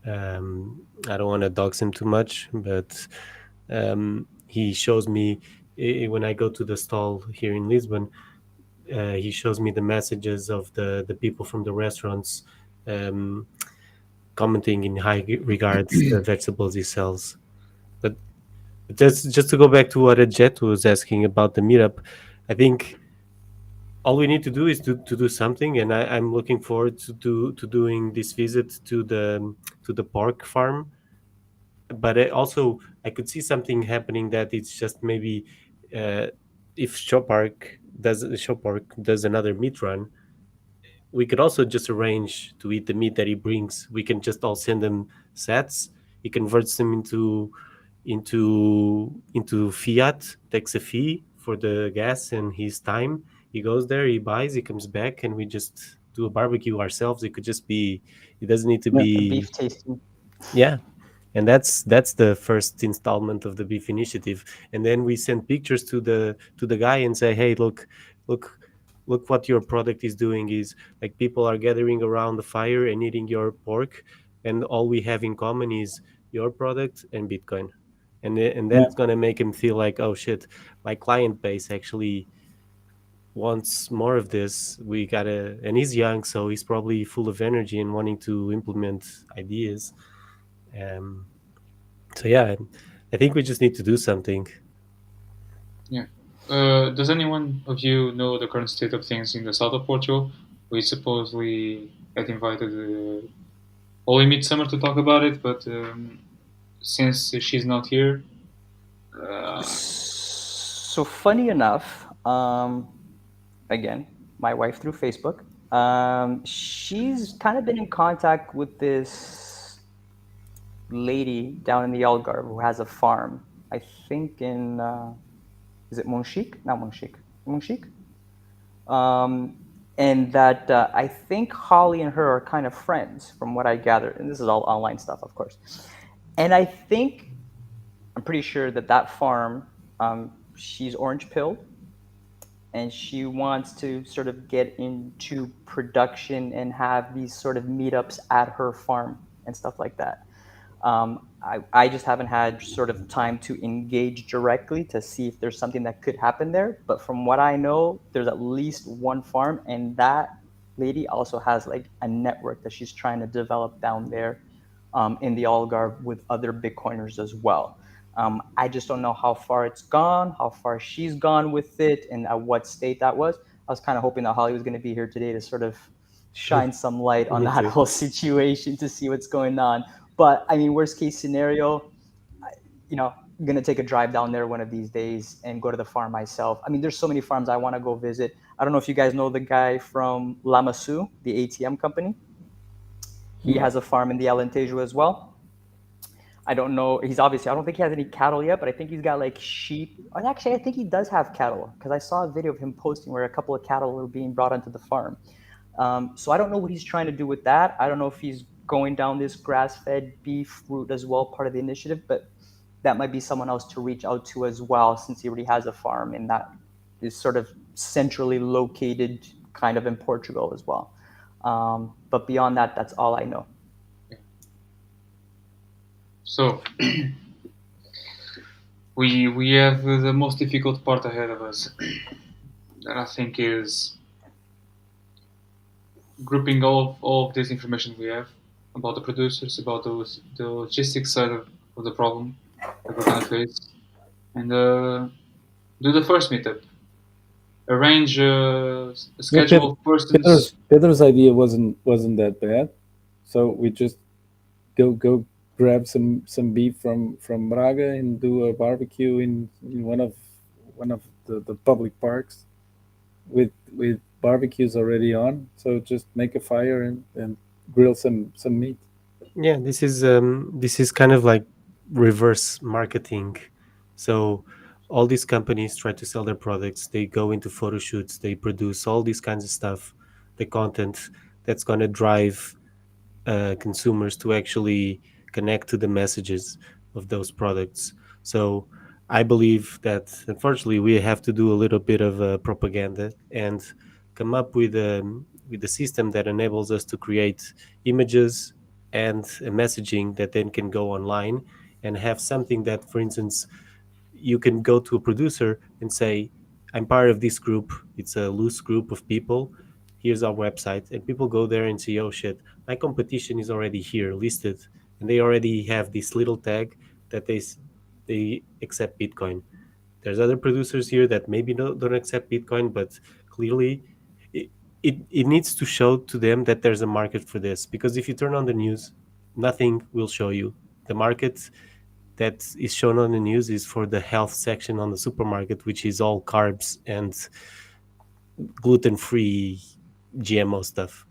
I don't want to dox him too much, but he shows me when I go to the stall here in Lisbon. he shows me the messages of the people from the restaurants, um, commenting in high regards the vegetables he sells. But just to go back to what Jet was asking about the meetup, I think all we need to do is to do something, and I'm looking forward to doing this visit to the pork farm. But I could see something happening that it's just maybe, uh, if Choppork does another meat run, we could also just arrange to eat the meat that he brings. We can just all send him sets. He converts them into fiat, takes a fee for the gas and his time. He goes there, he buys, he comes back, and we just do a barbecue ourselves. It could just be. It doesn't need to Yeah. A be. beef tasting. Yeah, and that's the first installment of the beef initiative. And then we send pictures to the guy and say, hey, look look what your product is doing. Is like people are gathering around the fire and eating your pork, and all we have in common is your product and Bitcoin. And Yeah. that's going to make him feel like, oh shit, my client base actually wants more of this. We gotta, and he's young, so he's probably full of energy and wanting to implement ideas. um so yeah, I think we just need to do something. Yeah. Does anyone of you know the current state of things in the south of Portugal? We supposedly had invited Holy Midsummer to talk about it, but since she's not here, uh, So funny enough, again, my wife through Facebook, she's kind of been in contact with this lady down in the Algarve who has a farm. I think in is it Monchique? Not Monchique. Monchique. Um, and that I think Holly and her are kind of friends, from what I gathered. And this is all online stuff, of course. And I think I'm pretty sure that that farm, she's orange pilled, and she wants to sort of get into production and have these sort of meetups at her farm and stuff like that. I just haven't had sort of time to engage directly to see if there's something that could happen there. But from what I know, there's at least one farm, and that lady also has like a network that she's trying to develop down there in the Algarve with other Bitcoiners as well. I just don't know how far it's gone, how far she's gone with it, and at what state that was. I was kind of hoping that Holly was going to be here today to sort of shine some light on Me that too. whole situation to see what's going on. But I mean, worst case scenario, I'm gonna take a drive down there one of these days and go to the farm myself. I mean, there's so many farms I want to go visit. I don't know if you guys know the guy from Lamasu, the ATM company. He has a farm in the Alentejo as well. I don't know. He's obviously, I don't think he has any cattle yet, but I think he's got like sheep. And actually, I think he does have cattle because I saw a video of him posting where a couple of cattle were being brought onto the farm. So I don't know what he's trying to do with that. I don't know if he's going down this grass-fed beef route as well, part of the initiative, but that might be someone else to reach out to as well, since he already has a farm and that is sort of centrally located kind of in Portugal as well. But beyond that, that's all I know. so we have the most difficult part ahead of us. That I think is grouping all of this information we have about the producers, about the logistics side of the problem that we're gonna face, and do the first meetup. Arrange a Yeah, schedule of persons. Pedro's idea wasn't that bad. So we just go grab some beef from Braga and do a barbecue in one of the public parks with barbecues already on. So just make a fire and grill some meat. Yeah, this is kind of like reverse marketing. So all these companies try to sell their products. They go into photo shoots. They produce all these kinds of stuff, the content that's going to drive consumers to actually connect to the messages of those products. So I believe that unfortunately we have to do a little bit of propaganda and come up with a system that enables us to create images and a messaging that then can go online and have something that, for instance, you can go to a producer and say, I'm part of this group. It's a loose group of people. Here's our website, and people go there and see, oh shit, my competition is already here listed, and they already have this little tag that they accept Bitcoin. There's other producers here that maybe don't accept Bitcoin, but clearly it, it needs to show to them that there's a market for this. Because if you turn on the news, nothing will show you. The market that is shown on the news is for the health section on the supermarket, which is all carbs and gluten-free GMO stuff.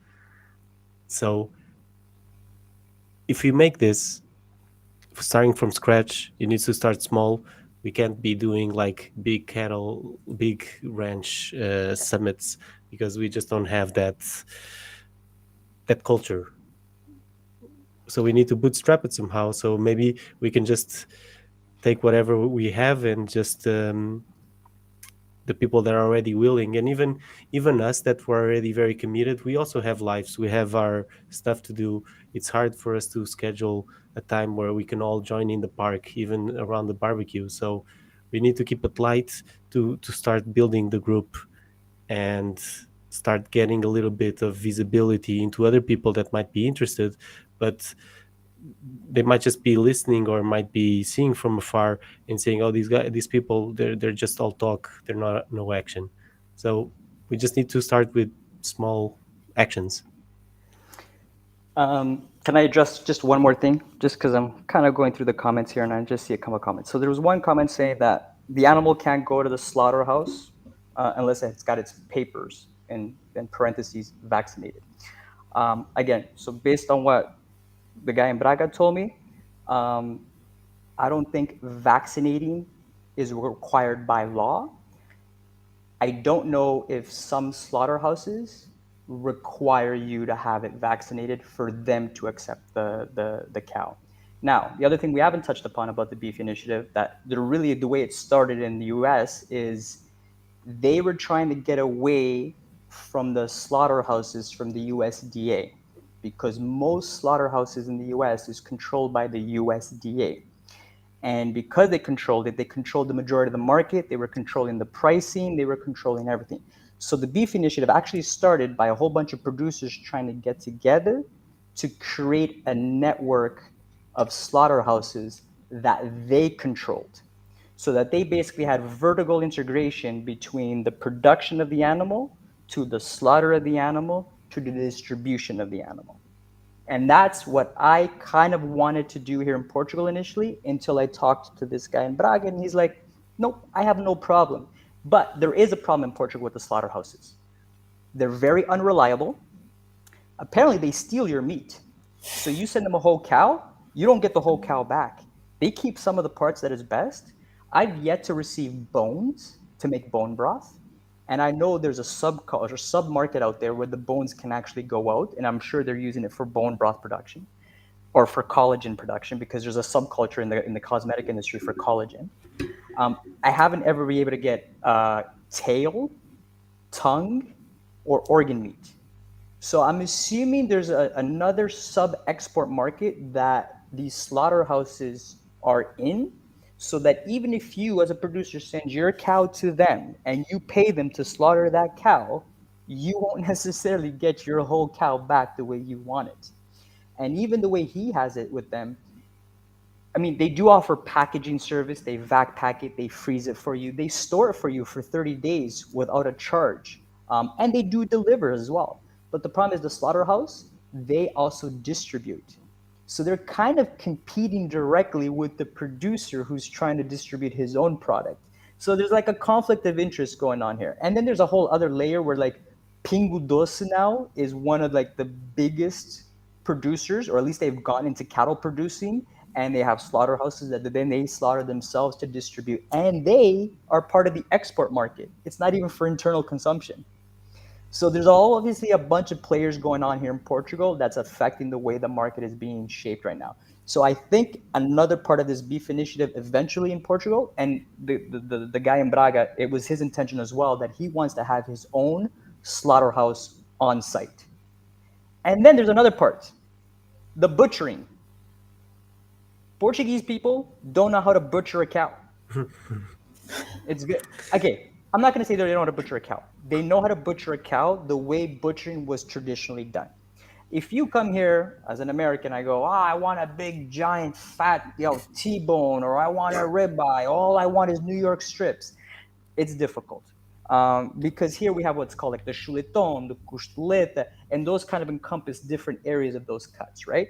So if we make this starting from scratch, you need to start small. We can't be doing like big ranch summits, because we just don't have that culture. So we need to bootstrap it somehow. So maybe we can just take whatever we have and just the people that are already willing, and even us that were already very committed, we also have lives, we have our stuff to do. It's hard for us to schedule a time where we can all join in the park, even around the barbecue. So we need to keep it light to start building the group and start getting a little bit of visibility into other people that might be interested, but they might just be listening or might be seeing from afar and saying, "Oh, these people, they're just all talk. They're not no action." So we just need to start with small actions. Can I address just one more thing? Just because I'm kind of going through the comments here and I just see a couple of comments. So there was one comment saying that the animal can't go to the slaughterhouse unless it's got its papers and in parentheses vaccinated. Again, so based on what the guy in Braga told me, I don't think vaccinating is required by law. I don't know if some slaughterhouses require you to have it vaccinated for them to accept the cow. Now, the other thing we haven't touched upon about the beef initiative, that really the way it started in the US is they were trying to get away from the slaughterhouses from the USDA, because most slaughterhouses in the US is controlled by the USDA. And because they controlled it, they controlled the majority of the market, they were controlling the pricing, they were controlling everything. So the beef initiative actually started by a whole bunch of producers trying to get together to create a network of slaughterhouses that they controlled, so that they basically had vertical integration between the production of the animal to the slaughter of the animal to the distribution of the animal. And that's what I kind of wanted to do here in Portugal initially, until I talked to this guy in Braga, and he's like, nope, I have no problem. But there is a problem in Portugal with the slaughterhouses. They're very unreliable. Apparently, they steal your meat. So you send them a whole cow, you don't get the whole cow back. They keep some of the parts that is best. I've yet to receive bones to make bone broth. And I know there's a sub market out there where the bones can actually go out, and I'm sure they're using it for bone broth production or for collagen production, because there's a subculture in the cosmetic industry for collagen. I haven't ever been able to get tail, tongue, or organ meat. So I'm assuming there's another sub-export market that these slaughterhouses are in, so that even if you as a producer send your cow to them and you pay them to slaughter that cow, you won't necessarily get your whole cow back the way you want it. And even the way he has it with them, I mean, they do offer packaging service. They vac pack it, they freeze it for you, they store it for you for 30 days without a charge. And they do deliver as well. But the problem is the slaughterhouse, they also distribute. So they're kind of competing directly with the producer who's trying to distribute his own product. So there's like a conflict of interest going on here. And then there's a whole other layer where like Pingo Doce now is one of like the biggest producers, or at least they've gone into cattle producing, and they have slaughterhouses that then they slaughter themselves to distribute, and they are part of the export market. It's not even for internal consumption. So there's obviously a bunch of players going on here in Portugal that's affecting the way the market is being shaped right now. So I think another part of this beef initiative eventually in Portugal, and the guy in Braga, it was his intention as well, that he wants to have his own slaughterhouse on site. And then there's another part, the butchering. Portuguese people don't know how to butcher a cow. It's good. Okay, I'm not going to say that they don't know how to butcher a cow. They know how to butcher a cow the way butchering was traditionally done. If you come here as an American, I go, I want a big, giant, fat, T-bone, or I want a ribeye. All I want is New York strips. It's difficult because here we have what's called like the chuletón, the costeleta, and those kind of encompass different areas of those cuts, right?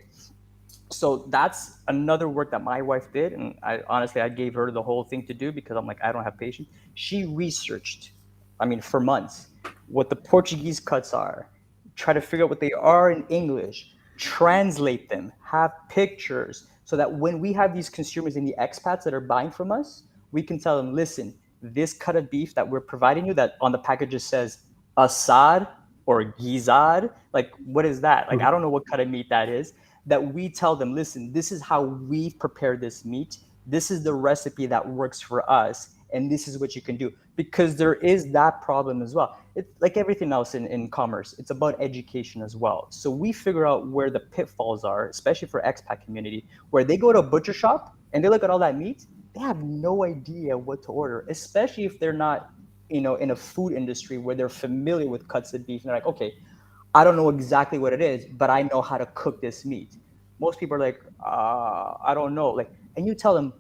So that's another work that my wife did, and I honestly I gave her the whole thing to do because I'm like I don't have patience. She researched, I mean, for months, what the Portuguese cuts are, try to figure out what they are in English, translate them, have pictures, so that when we have these consumers and the expats that are buying from us, we can tell them, listen, this cut of beef that we're providing you, that on the packages says Assad or Gizad, like what is that? Like I don't know what cut of meat that is, that we tell them, listen, this is how we've prepared this meat. This is the recipe that works for us. And this is what you can do. Because there is that problem as well. It's like everything else in commerce, it's about education as well. So we figure out where the pitfalls are, especially for expat community, where they go to a butcher shop and they look at all that meat, they have no idea what to order, especially if they're not, in a food industry where they're familiar with cuts of beef. And they're like, okay, I don't know exactly what it is, but I know how to cook this meat. Most people are like, I don't know. Like, and you tell them,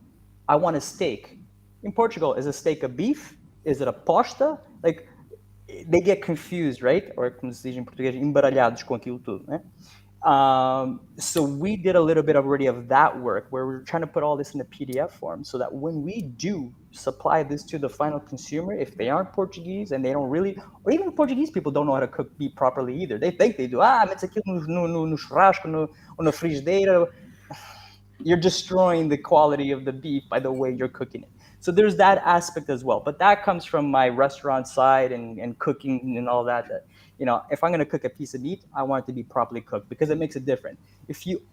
I want a steak. In Portugal, is a steak a beef? Is it a pasta? Like, they get confused, right? Or como se diz em português, embaralhados com aquilo tudo, né? So we did a little bit already of that work where we're trying to put all this in a PDF form so that when we do supply this to the final consumer, if they aren't Portuguese and they don't really, or even Portuguese people don't know how to cook beef properly either. They think they do. Mete aquilo no churrasco, ou na frigideira. You're destroying the quality of the beef by the way you're cooking it. So there's that aspect as well. But that comes from my restaurant side and cooking and all that. If I'm going to cook a piece of meat, I want it to be properly cooked because it makes it different.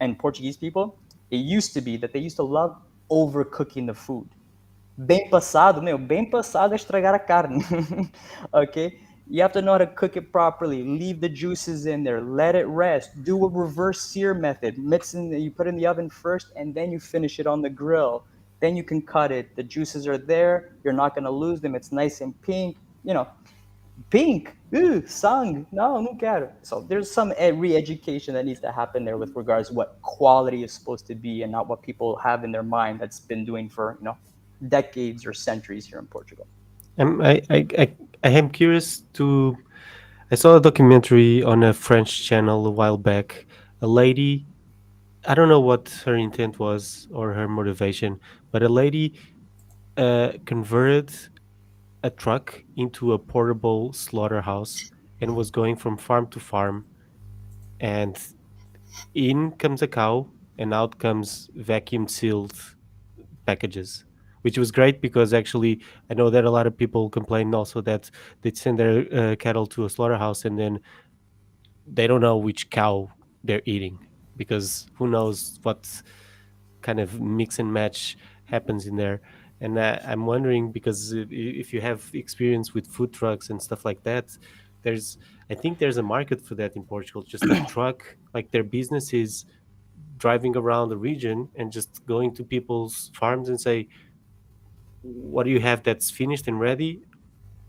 And Portuguese people, it used to be that they used to love overcooking the food. Bem passado é estragar a carne. Okay? You have to know how to cook it properly. Leave the juices in there. Let it rest. Do a reverse sear method. You put it in the oven first, and then you finish it on the grill. Then you can cut it. The juices are there. You're not going to lose them. It's nice and pink. Pink, sang, no, não quero. So there's some re-education that needs to happen there with regards to what quality is supposed to be and not what people have in their mind that's been doing for, decades or centuries here in Portugal. I am curious to. I saw a documentary on a French channel a while back. A lady, I don't know what her intent was or her motivation, but a lady converted a truck into a portable slaughterhouse and was going from farm to farm. And in comes a cow, and out comes vacuum sealed packages, which was great because actually I know that a lot of people complain also that they send their cattle to a slaughterhouse and then they don't know which cow they're eating because who knows what kind of mix and match happens in there. And I'm wondering because if you have experience with food trucks and stuff like that, there's I think there's a market for that in Portugal. Just a truck, like their business is driving around the region and just going to people's farms and say, what do you have that's finished and ready?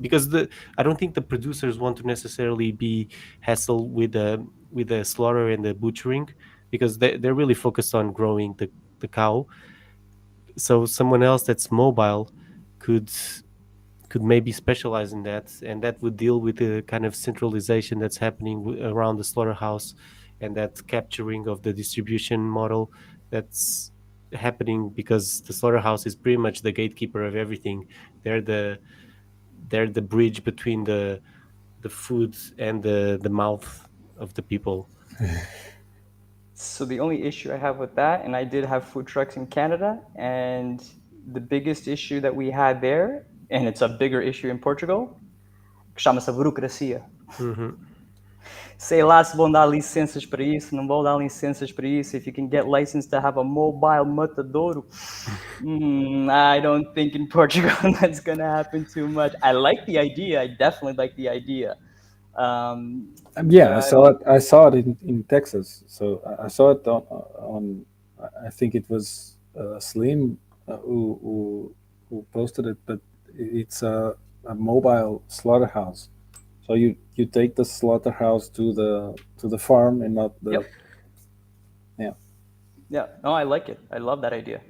Because the I don't think the producers want to necessarily be hassled with the slaughter and the butchering because they're really focused on growing the cow. So someone else that's mobile could maybe specialize in that, and that would deal with the kind of centralization that's happening around the slaughterhouse and that capturing of the distribution model that's happening because the slaughterhouse is pretty much the gatekeeper of everything. They're the they're the bridge between the food and the mouth of the people. So the only issue I have with that, and I did have food trucks in Canada, and the biggest issue that we had there, and it's a bigger issue in Portugal, chama-se burocracia. Mm-hmm. Sei lá se vão dar licenças para isso, não vão dar licenças para isso. If you can get license to have a mobile matadouro, I don't think in Portugal that's going to happen too much. I like the idea. I definitely like the idea. Yeah, I saw it in Texas. So I saw it on I think it was Slim who posted it, but it's a mobile slaughterhouse. So you take the slaughterhouse to the farm and not the Yep. yeah. Yeah. No, I like it. I love that idea.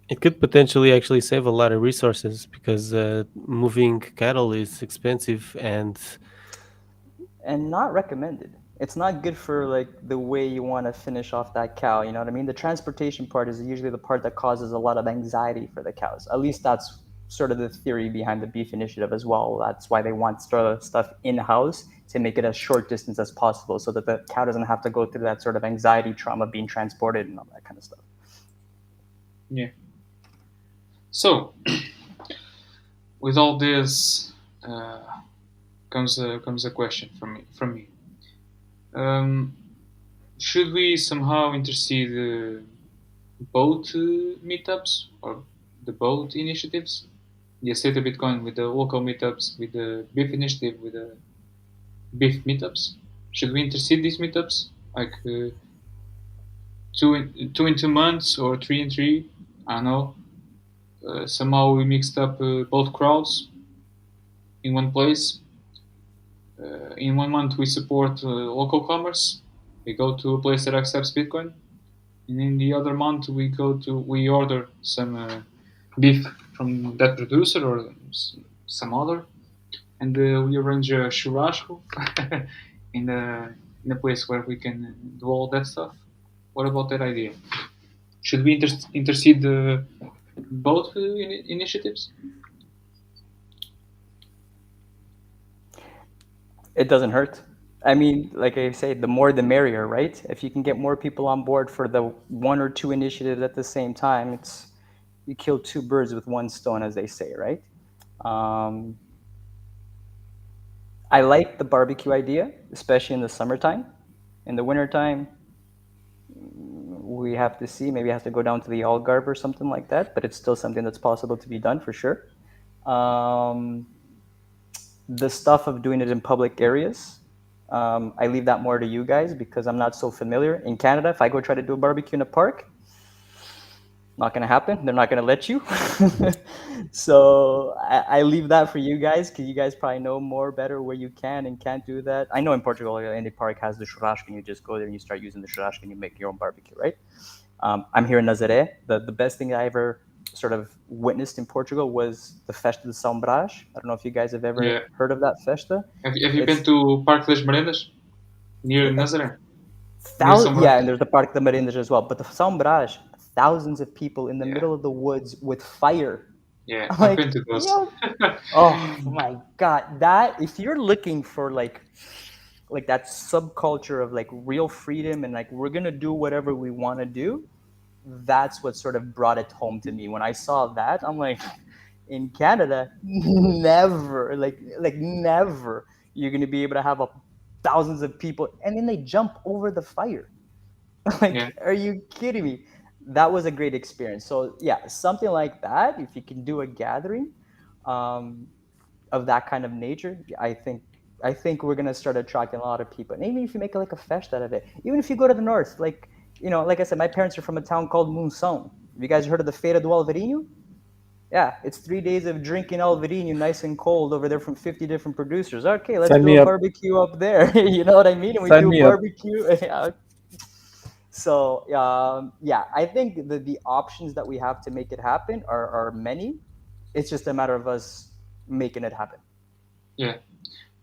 It could potentially actually save a lot of resources because moving cattle is expensive And not recommended. It's not good for like the way you want to finish off that cow. You know what I mean? The transportation part is usually the part that causes a lot of anxiety for the cows. At least that's sort of the theory behind the beef initiative as well. That's why they want sort of stuff in house to make it as short distance as possible, so that the cow doesn't have to go through that sort of anxiety trauma being transported and all that kind of stuff. Yeah. So, with all this, comes a question from me. Should we somehow intercede both meetups or the both initiatives? The A Seita Bitcoin with the local meetups, with the beef initiative, with the beef meetups. Should we intercede these meetups like 2 in 2 months or 3 in 3? I don't know. Somehow we mixed up both crowds in one place. In 1 month we support local commerce. We go to a place that accepts Bitcoin, and in the other month we order some beef from that producer or some other, and we arrange a churrasco in a place where we can do all that stuff. What about that idea? Should we intercede both initiatives? It doesn't hurt. I mean, like I say, the more the merrier, right? If you can get more people on board for the one or two initiatives at the same time, it's you kill two birds with one stone, as they say, right? Um, I like the barbecue idea, especially in the summertime. In the wintertime, we have to see. Maybe it has to go down to the Algarve or something like that, but it's still something that's possible to be done for sure. Um, the stuff of doing it in public areas, I leave that more to you guys because I'm not so familiar. In Canada, if I go try to do a barbecue in a park, not going to happen. They're not going to let you. So I leave that for you guys because you guys probably know more better where you can and can't do that. I know in Portugal, any park has the churrasco, and you just go there and you start using the churrasco and you make your own barbecue, right? I'm here in Nazaré. The best thing I ever sort of witnessed in Portugal was the Festa de São Brás. I don't know if you guys have ever Yeah. heard of that festa. Have you It's been to Parque das Merendas near Nazaré? Near yeah, Sombra? and there's the Parque de Marindas as well. But the São Brás, thousands of people in the Yeah. middle of the woods with fire. Yeah, I'm I've like, been to those. yo, oh my god, that if you're looking for like that subculture of like real freedom and like we're gonna do whatever we want to do, that's what sort of brought it home to me. When I saw that, I'm like, in Canada, never, never, you're gonna be able to have thousands of people, and then they jump over the fire. Yeah. Like, are you kidding me? That was a great experience. So yeah, something like that. If you can do a gathering um, of that kind of nature, I think we're gonna start attracting a lot of people. And even if you make like a fest out of it, even if you go to the north, like like I said, my parents are from a town called Monção. Have you guys heard of the Feira do Alvarinho? Yeah, it's 3 days of drinking Alvarinho, nice and cold over there from 50 different producers. Okay, let's Sign do me a up. barbecue up there. You know what I mean? And we Sign do a me up. barbecue. Yeah. So yeah, I think the options that we have to make it happen are many. It's just a matter of us making it happen. Yeah.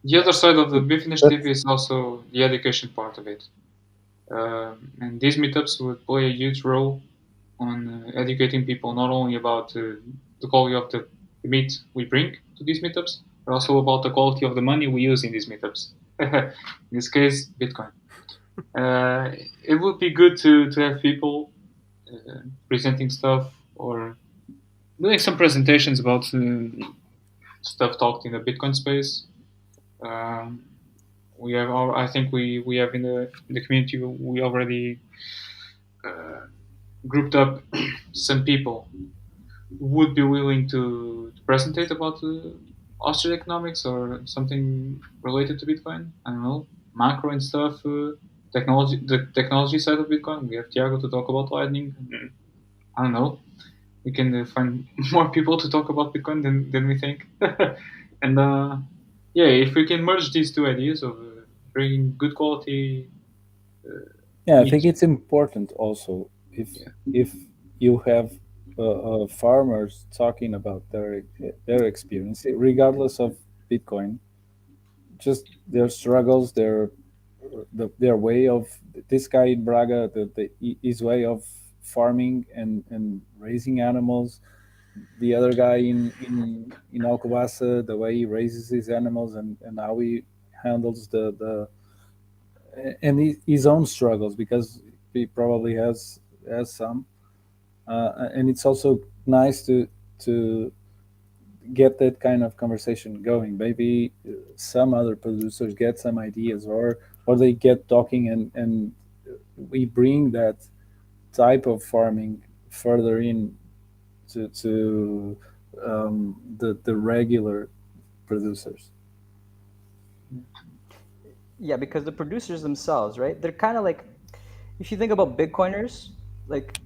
The other side of the beef initiative is also the education part of it. And these meetups would play a huge role on educating people not only about the quality of the meat we bring to these meetups, but also about the quality of the money we use in these meetups. In this case, Bitcoin. It would be good to have people presenting stuff or doing some presentations about stuff talked in the Bitcoin space. Um, I think we have in the community we already uh, grouped up some people who would be willing to presentate about Austrian economics or something related to Bitcoin. I don't know, macro and stuff. The technology side of Bitcoin. We have Thiago to talk about Lightning. I don't know. We can find more people to talk about Bitcoin than we think. And yeah, if we can merge these two ideas of bringing good quality Yeah, I meat. think it's important also Yeah. if you have farmers talking about their experience, regardless of Bitcoin, just their struggles, their way of this guy in Braga, his way of farming and raising animals. The other guy in Alcobaça, the way he raises his animals and how he handles the and his own struggles, because he probably has some, and it's also nice to get that kind of conversation going. Maybe some other producers get some ideas, or they get talking, and we bring that type of farming further in to the regular producers. Yeah, because the producers themselves, right? They're kind of like, if you think about Bitcoiners, like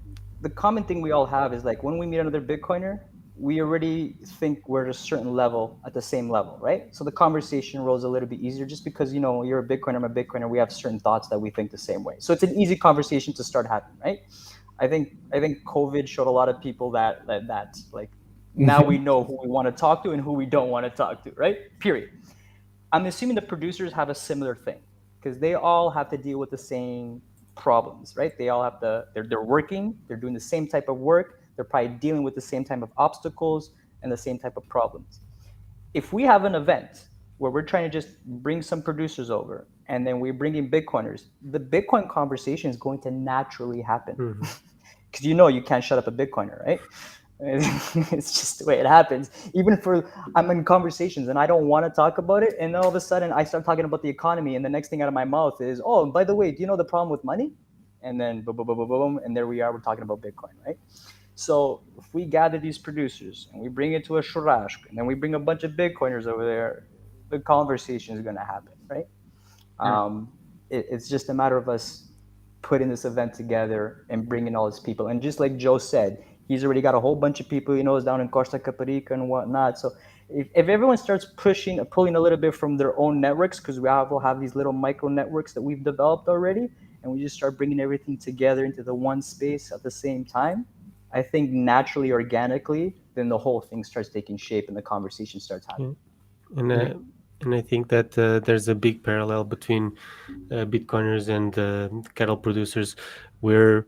the common thing we all have is like when we meet another Bitcoiner, we already think we're at a certain level, at the same level, right? So the conversation rolls a little bit easier just because, you know, you're a Bitcoiner, I'm a Bitcoiner, we have certain thoughts that we think the same way. So it's an easy conversation to start having, right? I think COVID showed a lot of people that like now we know who we want to talk to and who we don't want to talk to, right? Period. I'm assuming the producers have a similar thing because they all have to deal with the same problems, right? They all have to, they're working, they're doing the same type of work, they're probably dealing with the same type of obstacles and the same type of problems. If we have an event where we're trying to just bring some producers over and then we bring in Bitcoiners, the Bitcoin conversation is going to naturally happen. Mhm. Because you know you can't shut up a Bitcoiner, right? It's just the way it happens. Even for I'm in conversations and I don't want to talk about it, and then all of a sudden I start talking about the economy, and the next thing out of my mouth is, "Oh, and by the way, do you know the problem with money?" And then boom, boom, boom, boom, boom, and there we are. We're talking about Bitcoin, right? So if we gather these producers and we bring it to a churrasco, and then we bring a bunch of Bitcoiners over there, the conversation is going to happen, right? Yeah. It's just a matter of us putting this event together and bringing all these people. And just like Joe said, he's already got a whole bunch of people he knows down in Costa Caparica and whatnot. So if everyone starts pulling a little bit from their own networks, because will have these little micro networks that we've developed already, and we just start bringing everything together into the one space at the same time, I think naturally, organically, then the whole thing starts taking shape and the conversation starts Yeah. happening. And Yeah. and I think that there's a big parallel between Bitcoiners and cattle producers, where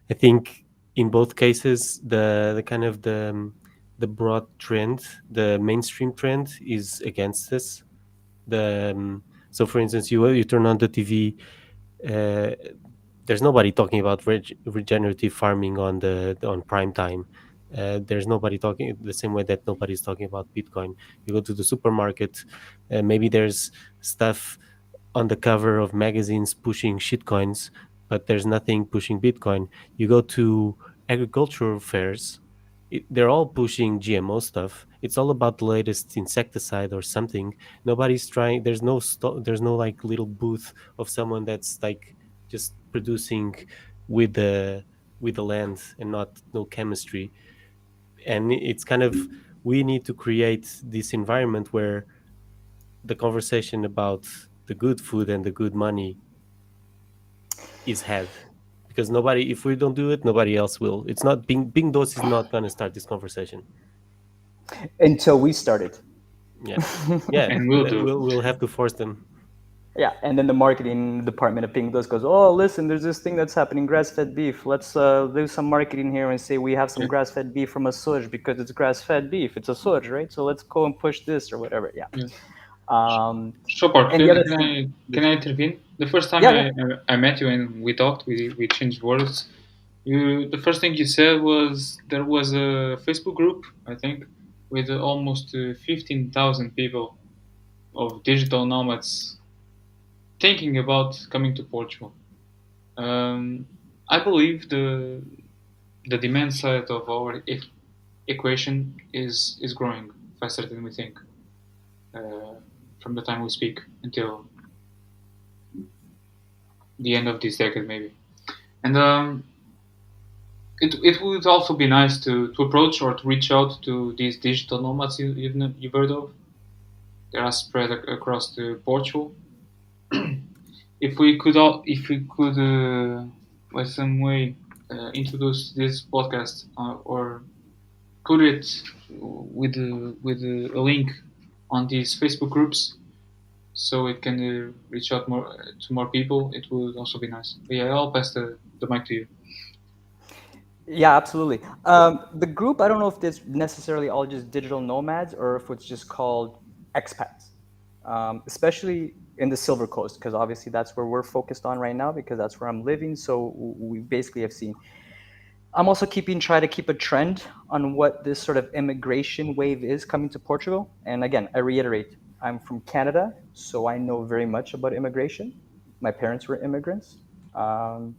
I think in both cases the kind of the broad trend, the mainstream trend, is against us. So, for instance, you turn on the TV. Uh, there's nobody talking about regenerative farming on prime time. There's nobody talking the same way that nobody's talking about Bitcoin. You go to the supermarket, maybe there's stuff on the cover of magazines pushing shitcoins, but there's nothing pushing Bitcoin. You go to agricultural fairs, they're all pushing GMO stuff. It's all about the latest insecticide or something. Nobody's trying. There's no like little booth of someone that's like just producing with the land and not no chemistry. And it's kind of, we need to create this environment where the conversation about the good food and the good money is had, because nobody, if we don't do it, nobody else will. It's not Bing Dos is not going to start this conversation. Until we started. Yeah, yeah, And we'll do. we'll have to force them. Yeah, and then the marketing department of Pink Dos goes, "Oh, listen, there's this thing that's happening, grass-fed beef. Let's do some marketing here and say we have some Yeah. grass-fed beef from a Suj because it's grass-fed beef. It's a Suj, right? So let's go and push this or whatever." Yeah. Yeah. Um, Choppork, and the other can thing, I intervene? The first time yeah, yeah. I met you and we talked, we exchanged words. The first thing you said was there was a Facebook group, I think, with almost 15,000 people of digital nomads thinking about coming to Portugal. Um, I believe the demand side of our equation is growing faster than we think. Uh, from the time we speak until the end of this decade, maybe. And it would also be nice to approach or to reach out to these digital nomads you've heard of, they are spread across the Portugal. If we could, by some way, introduce this podcast or put it with a link on these Facebook groups, so it can reach out more to more people, it would also be nice. But yeah, I'll pass the mic to you. Yeah, absolutely. The group, I don't know if it's necessarily all just digital nomads or if it's just called expats, especially in the Silver Coast, because obviously that's where we're focused on right now because that's where I'm living. So we basically have seen. I'm also trying to keep a trend on what this sort of immigration wave is coming to Portugal. And again, I reiterate, I'm from Canada, so I know very much about immigration. My parents were immigrants. Um,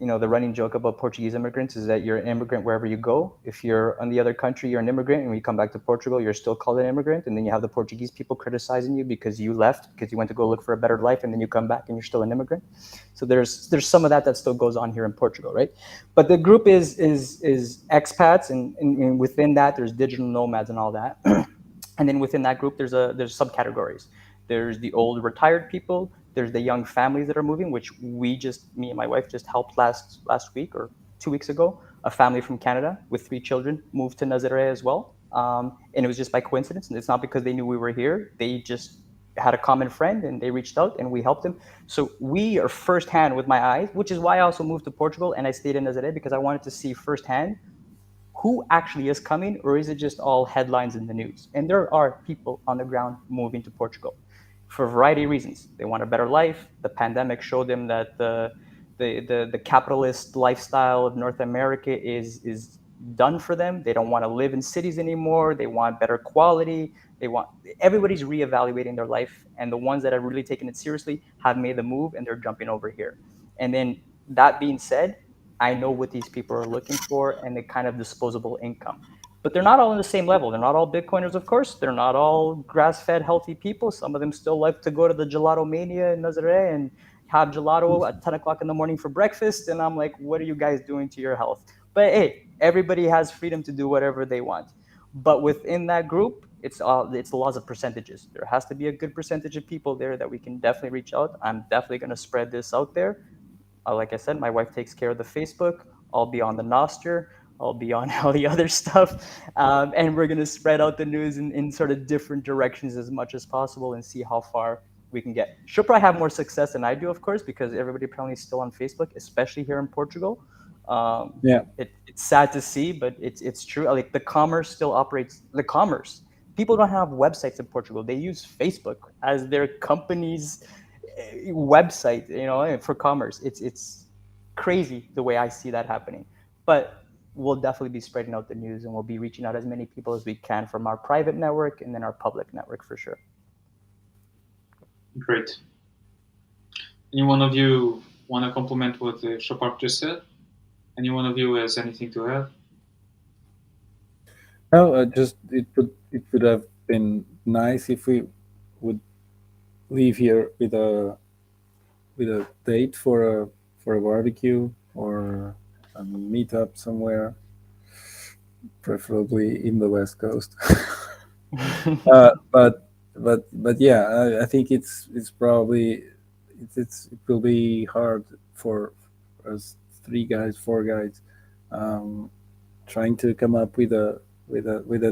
the running joke about Portuguese immigrants is that you're an immigrant wherever you go. If you're on the other country, you're an immigrant, and when you come back to Portugal, you're still called an immigrant. And then you have the Portuguese people criticizing you because you left, because you went to go look for a better life, and then you come back and you're still an immigrant. So there's some of that still goes on here in Portugal, right? But the group is expats, and within that, there's digital nomads and all that. And then within that group, there's subcategories. There's the old retired people. There's the young families that are moving, which me and my wife just helped last week or 2 weeks ago. A family from Canada with 3 children moved to Nazaré as well, and it was just by coincidence. And it's not because they knew we were here. They just had a common friend and they reached out and we helped them. So we are firsthand with my eyes, which is why I also moved to Portugal and I stayed in Nazaré because I wanted to see firsthand who actually is coming, or is it just all headlines in the news? And there are people on the ground moving to Portugal for a variety of reasons. They want a better life. The pandemic showed them that the capitalist lifestyle of North America is done for them. They don't want to live in cities anymore. They want better quality. Everybody's reevaluating their life, and the ones that have really taken it seriously have made the move and they're jumping over here. And then that being said, I know what these people are looking for and the kind of disposable income. But they're not all on the same level. They're not all Bitcoiners, of course. They're not all grass-fed, healthy people. Some of them still like to go to the Gelato Mania in Nazaré and have gelato at 10 o'clock in the morning for breakfast. And I'm like, what are you guys doing to your health? But hey, everybody has freedom to do whatever they want. But within that group, it's the laws of percentages. There has to be a good percentage of people there that we can definitely reach out. I'm definitely going to spread this out there. Like I said, my wife takes care of the Facebook. I'll be on the Nostr. I'll be on all the other stuff. And we're going to spread out the news in sort of different directions as much as possible and see how far we can get. She'll probably have more success than I do, of course, because everybody apparently is still on Facebook, especially here in Portugal. Yeah. It's sad to see, but it's true. Like the commerce still operates. The commerce. People don't have websites in Portugal. They use Facebook as their company's website, for commerce. It's crazy the way I see that happening. But we'll definitely be spreading out the news and we'll be reaching out as many people as we can from our private network and then our public network for sure. Great. Any one of you want to compliment what Choppork just said? Any one of you has anything to add? No, just it would have been nice if we would leave here with a date for a barbecue or a meetup somewhere, preferably in the West Coast. But yeah, I think it's probably it will be hard for us 3 guys, 4 guys, trying to come up with a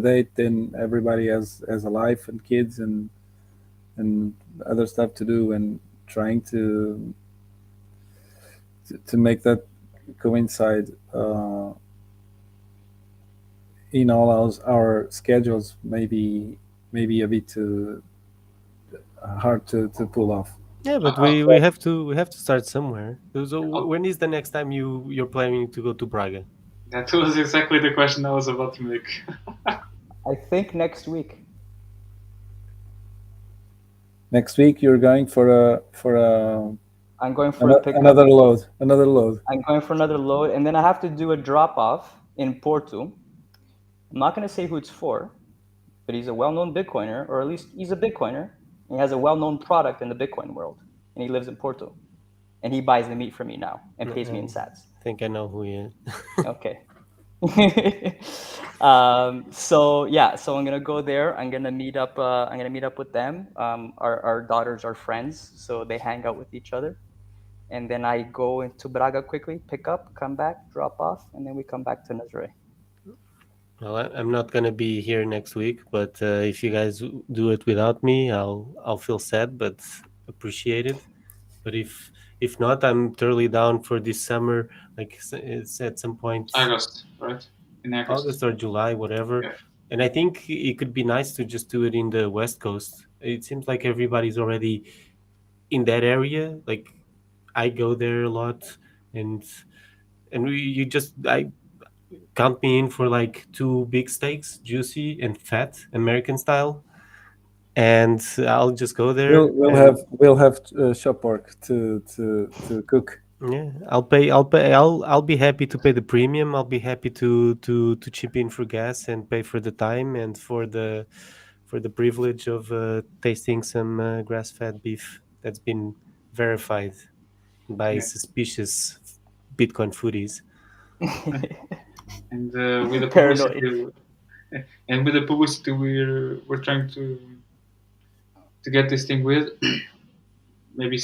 date. Then everybody has a life and kids and other stuff to do, and trying to make that coincide in all our schedules, maybe a bit too hard to pull off. Yeah, but we have to start somewhere. So when is the next time you're planning to go to Braga? That was exactly the question I was about to make. I think next week. Next week you're going for I'm going for a pickup. another load. I'm going for another load, and then I have to do a drop off in Porto. I'm not going to say who it's for, but he's a well-known Bitcoiner, or at least he's a Bitcoiner. He has a well-known product in the Bitcoin world, and he lives in Porto. And he buys the meat from me now and pays me in sats. I think I know who he is. Okay. So yeah, so I'm gonna go there. I'm gonna meet up. I'm gonna meet up with them. Our daughters are friends, so they hang out with each other. And then I go into Braga quickly, pick up, come back, drop off, and then we come back to Nazare. Well, I'm not gonna be here next week, but if you guys do it without me, I'll feel sad, but appreciate it. But if not, I'm totally down for this summer. Like it's at some point, August, right? In August. August or July, whatever. Yeah. And I think it could be nice to just do it in the West Coast. It seems like everybody's already in that area. Like I go there a lot, and you just I count me in for like two big steaks, juicy and fat, American style, and I'll just go there and We'll have Choppork to cook. yeah, I'll be happy to pay the premium. I'll be happy to chip in for gas and pay for the time and for the privilege of tasting some grass-fed beef that's been verified by Yeah. suspicious Bitcoin foodies. And with the Paranoid. publicity, and with the publicity we're trying to get this thing with, maybe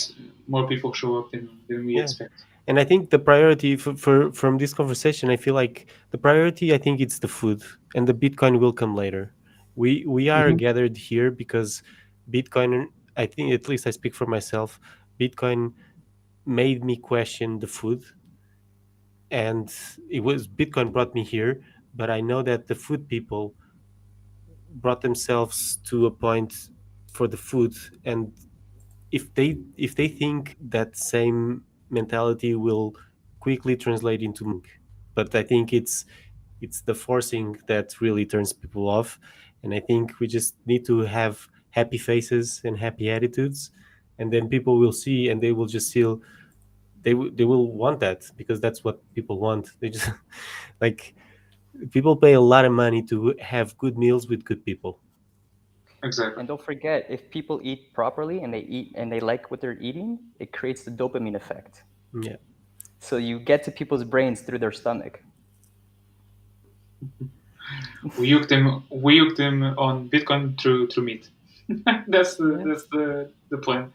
more people show up than we Yeah. expect. And I think the priority for from this conversation, I feel like the priority, I think it's the food, and the Bitcoin will come later. We are Mhm. gathered here because Bitcoin. I think at least I speak for myself. Bitcoin made me question the food, and it was Bitcoin brought me here. But I know that the food people brought themselves to a point for the food, and if they think that same mentality will quickly translate into but I think it's the forcing that really turns people off, and I think we just need to have happy faces and happy attitudes, and then people will see and they will just feel they will want that because that's what people want. They just like people pay a lot of money to have good meals with good people. Exactly. And don't forget, if people eat properly and they eat and they like what they're eating, it creates the dopamine effect. Yeah. So you get to people's brains through their stomach. We hooked them on Bitcoin through meat. Yeah. That's the plan.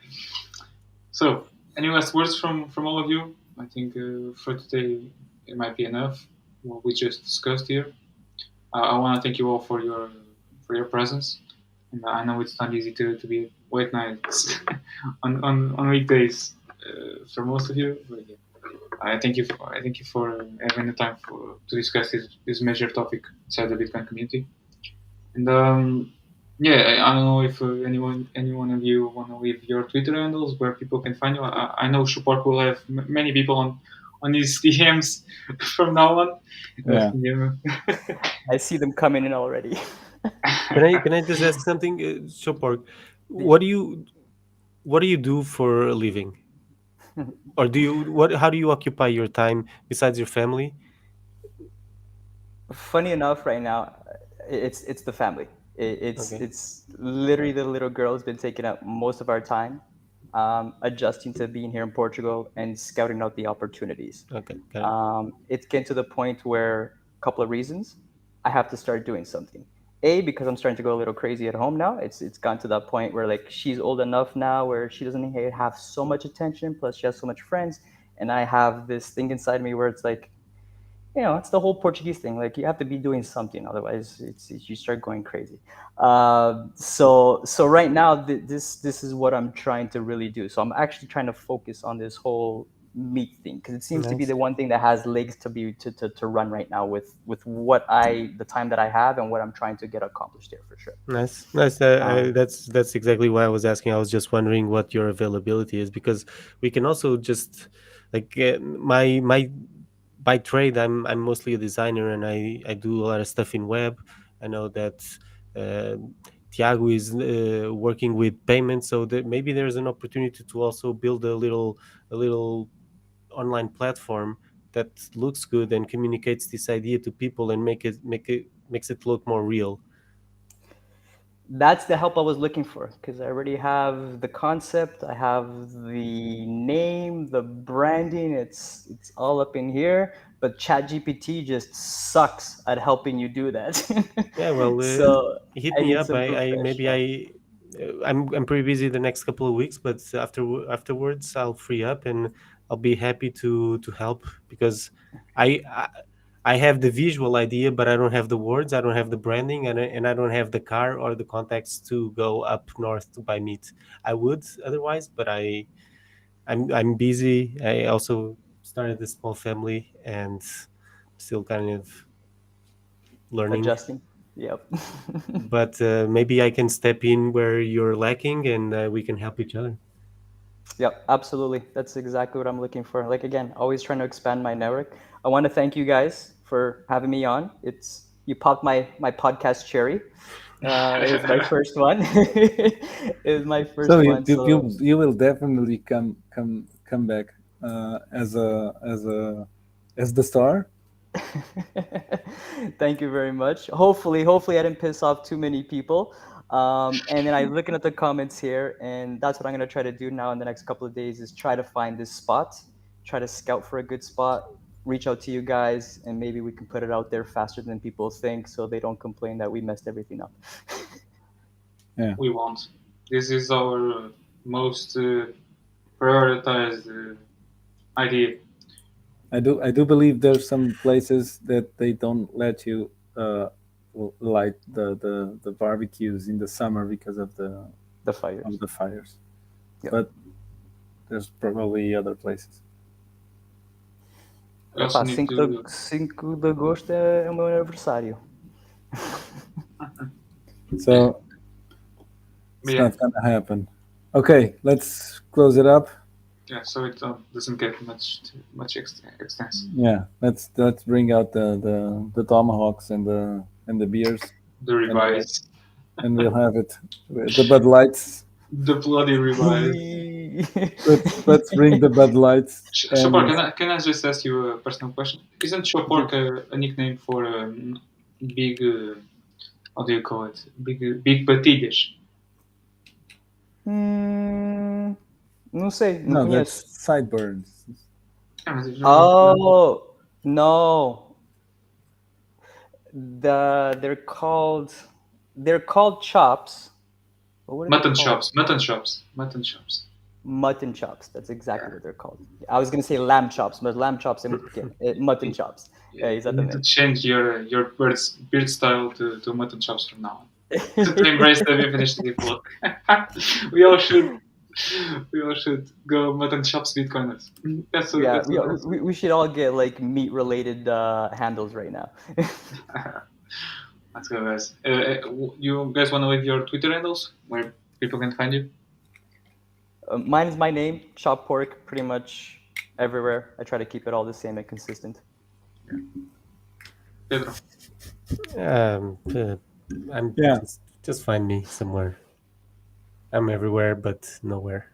So, any last words from all of you? I think for today it might be enough. What we just discussed here. I want to thank you all for your presence. And I know it's not easy to be late nights on weekdays for most of you. But yeah, I thank you for having the time to discuss this major topic inside the Bitcoin community. And yeah, I don't know if any one of you want to leave your Twitter handles where people can find you. I know Choppork will have many people on his DMs from now on. Yeah. Yeah. I see them coming in already. Can I just ask something, Choppork? The- What do you do for a living, or do you what? How do you occupy your time besides your family? Funny enough, right now, it's the family. Okay, It's literally the little girl has been taking up most of our time, adjusting to being here in Portugal and scouting out the opportunities. okay, got it. It's getting to the point where a couple of reasons I have to start doing something. A, because I'm starting to go a little crazy at home now. It's gone to that point where like she's old enough now where she doesn't have so much attention. Plus, she has so much friends, and I have this thing inside me where it's like, it's the whole Portuguese thing. Like you have to be doing something, otherwise you start going crazy. So right now this is what I'm trying to really do. So I'm actually trying to focus on this whole meat thing because it seems to be Nice, the one thing that has legs to run right now with what the time that I have and what I'm trying to get accomplished here for sure. nice. Um, That's exactly why I was asking. I was just wondering what your availability is because we can also just like my by trade. I'm mostly a designer and I do a lot of stuff in web. I know that uh, Tiago is working with payments, so that maybe there's an opportunity to also build a little online platform that looks good and communicates this idea to people and makes it look more real. That's the help I was looking for because I already have the concept, I have the name, the branding. It's all up in here. But ChatGPT just sucks at helping you do that. Yeah, well, So hit I me need up. some I maybe professional. I'm pretty busy the next couple of weeks, but afterwards I'll free up and I'll be happy to help because I, I I have the visual idea, but I don't have the words, I don't have the branding, and I don't have the car or the contacts to go up north to buy meat. I would otherwise, but I'm busy. I also started a small family and still kind of learning. Adjusting. Yep. But maybe I can step in where you're lacking, and we can help each other. Yep, absolutely. That's exactly what I'm looking for. Like again, always trying to expand my network. I want to thank you guys for having me on. It's you popped my podcast cherry. It was my first one. It was my So first one. So you will definitely come back as the star. thank you very much. Hopefully I didn't piss off too many people. And then I looking at the comments here, and that's what I'm gonna try to do now in the next couple of days is try to find this spot, try to scout for a good spot, reach out to you guys, and maybe we can put it out there faster than people think, so they don't complain that we messed everything up. Yeah, We won't. This is our most prioritized idea. I do believe there's some places that they don't let you light the barbecues in the summer because The fires. of the fires, Yep. but there's probably other places. We also Epá, need 5 to. de, 5 de agosto é o meu aniversário. So it's Yeah, not gonna happen. Okay, let's close it up. yeah. So it doesn't get much extensive. Yeah, let's bring out the tomahawks and the beers, The and revise, we'll have it. The Bud Lights. the bloody revise. Let's bring the Bud Lights Choppork, and can I just ask you a personal question? Isn't Choppork a nickname for big? How do you call it? Big patilhas. Não sei, não no, that's conheço. sideburns. Oh, no. They're called chops. What are they Mutton called? chops, mutton chops, mutton chops. Mutton chops. That's exactly what they're called. I was gonna say lamb chops, mas lamb chops é muito pequeno. Mutton chops. É, You need to exatamente. change your beard style to mutton chops from now on. To embrace the initiative look. we all should go mutton chops Bitcoiners. Yeah, we should all get like meat related handles right now. Let's go, guys. You guys want to leave your Twitter handles where people can find you? Mine is my name, Choppork, pretty much everywhere. I try to keep it all the same and consistent. Pedro. I'm Yeah. just find me somewhere. I'm everywhere, but nowhere.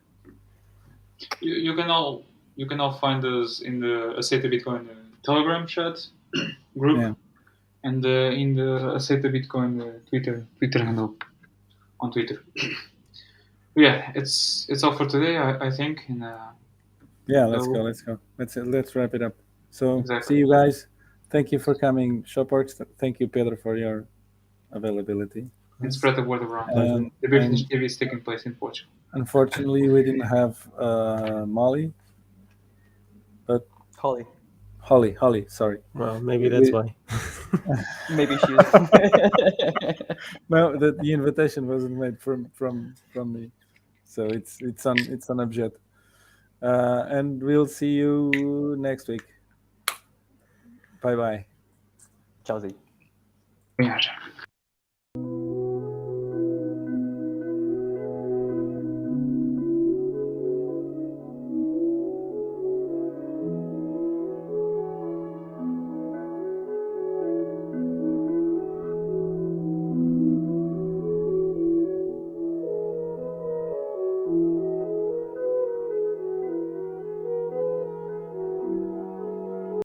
You can all find us in the A Seita Bitcoin Telegram chat group Yeah. and in the A Seita Bitcoin Twitter handle on Twitter. Yeah, it's all for today, I think. And Yeah, let's go. Let's wrap it up. So Exactly. see you guys. Thank you for coming, Chopporks. Thank you, Pedro, for your availability. and spread the word around. And, The Beef and Initiative is taking place in Portugal. unfortunately, we didn't have Molly, but Holly. Holly. Sorry. Well, maybe that's why. Maybe she was. No, the invitation wasn't made from me, so it's on Abjet. And we'll see you next week. Bye bye. Chelsea. Yeah.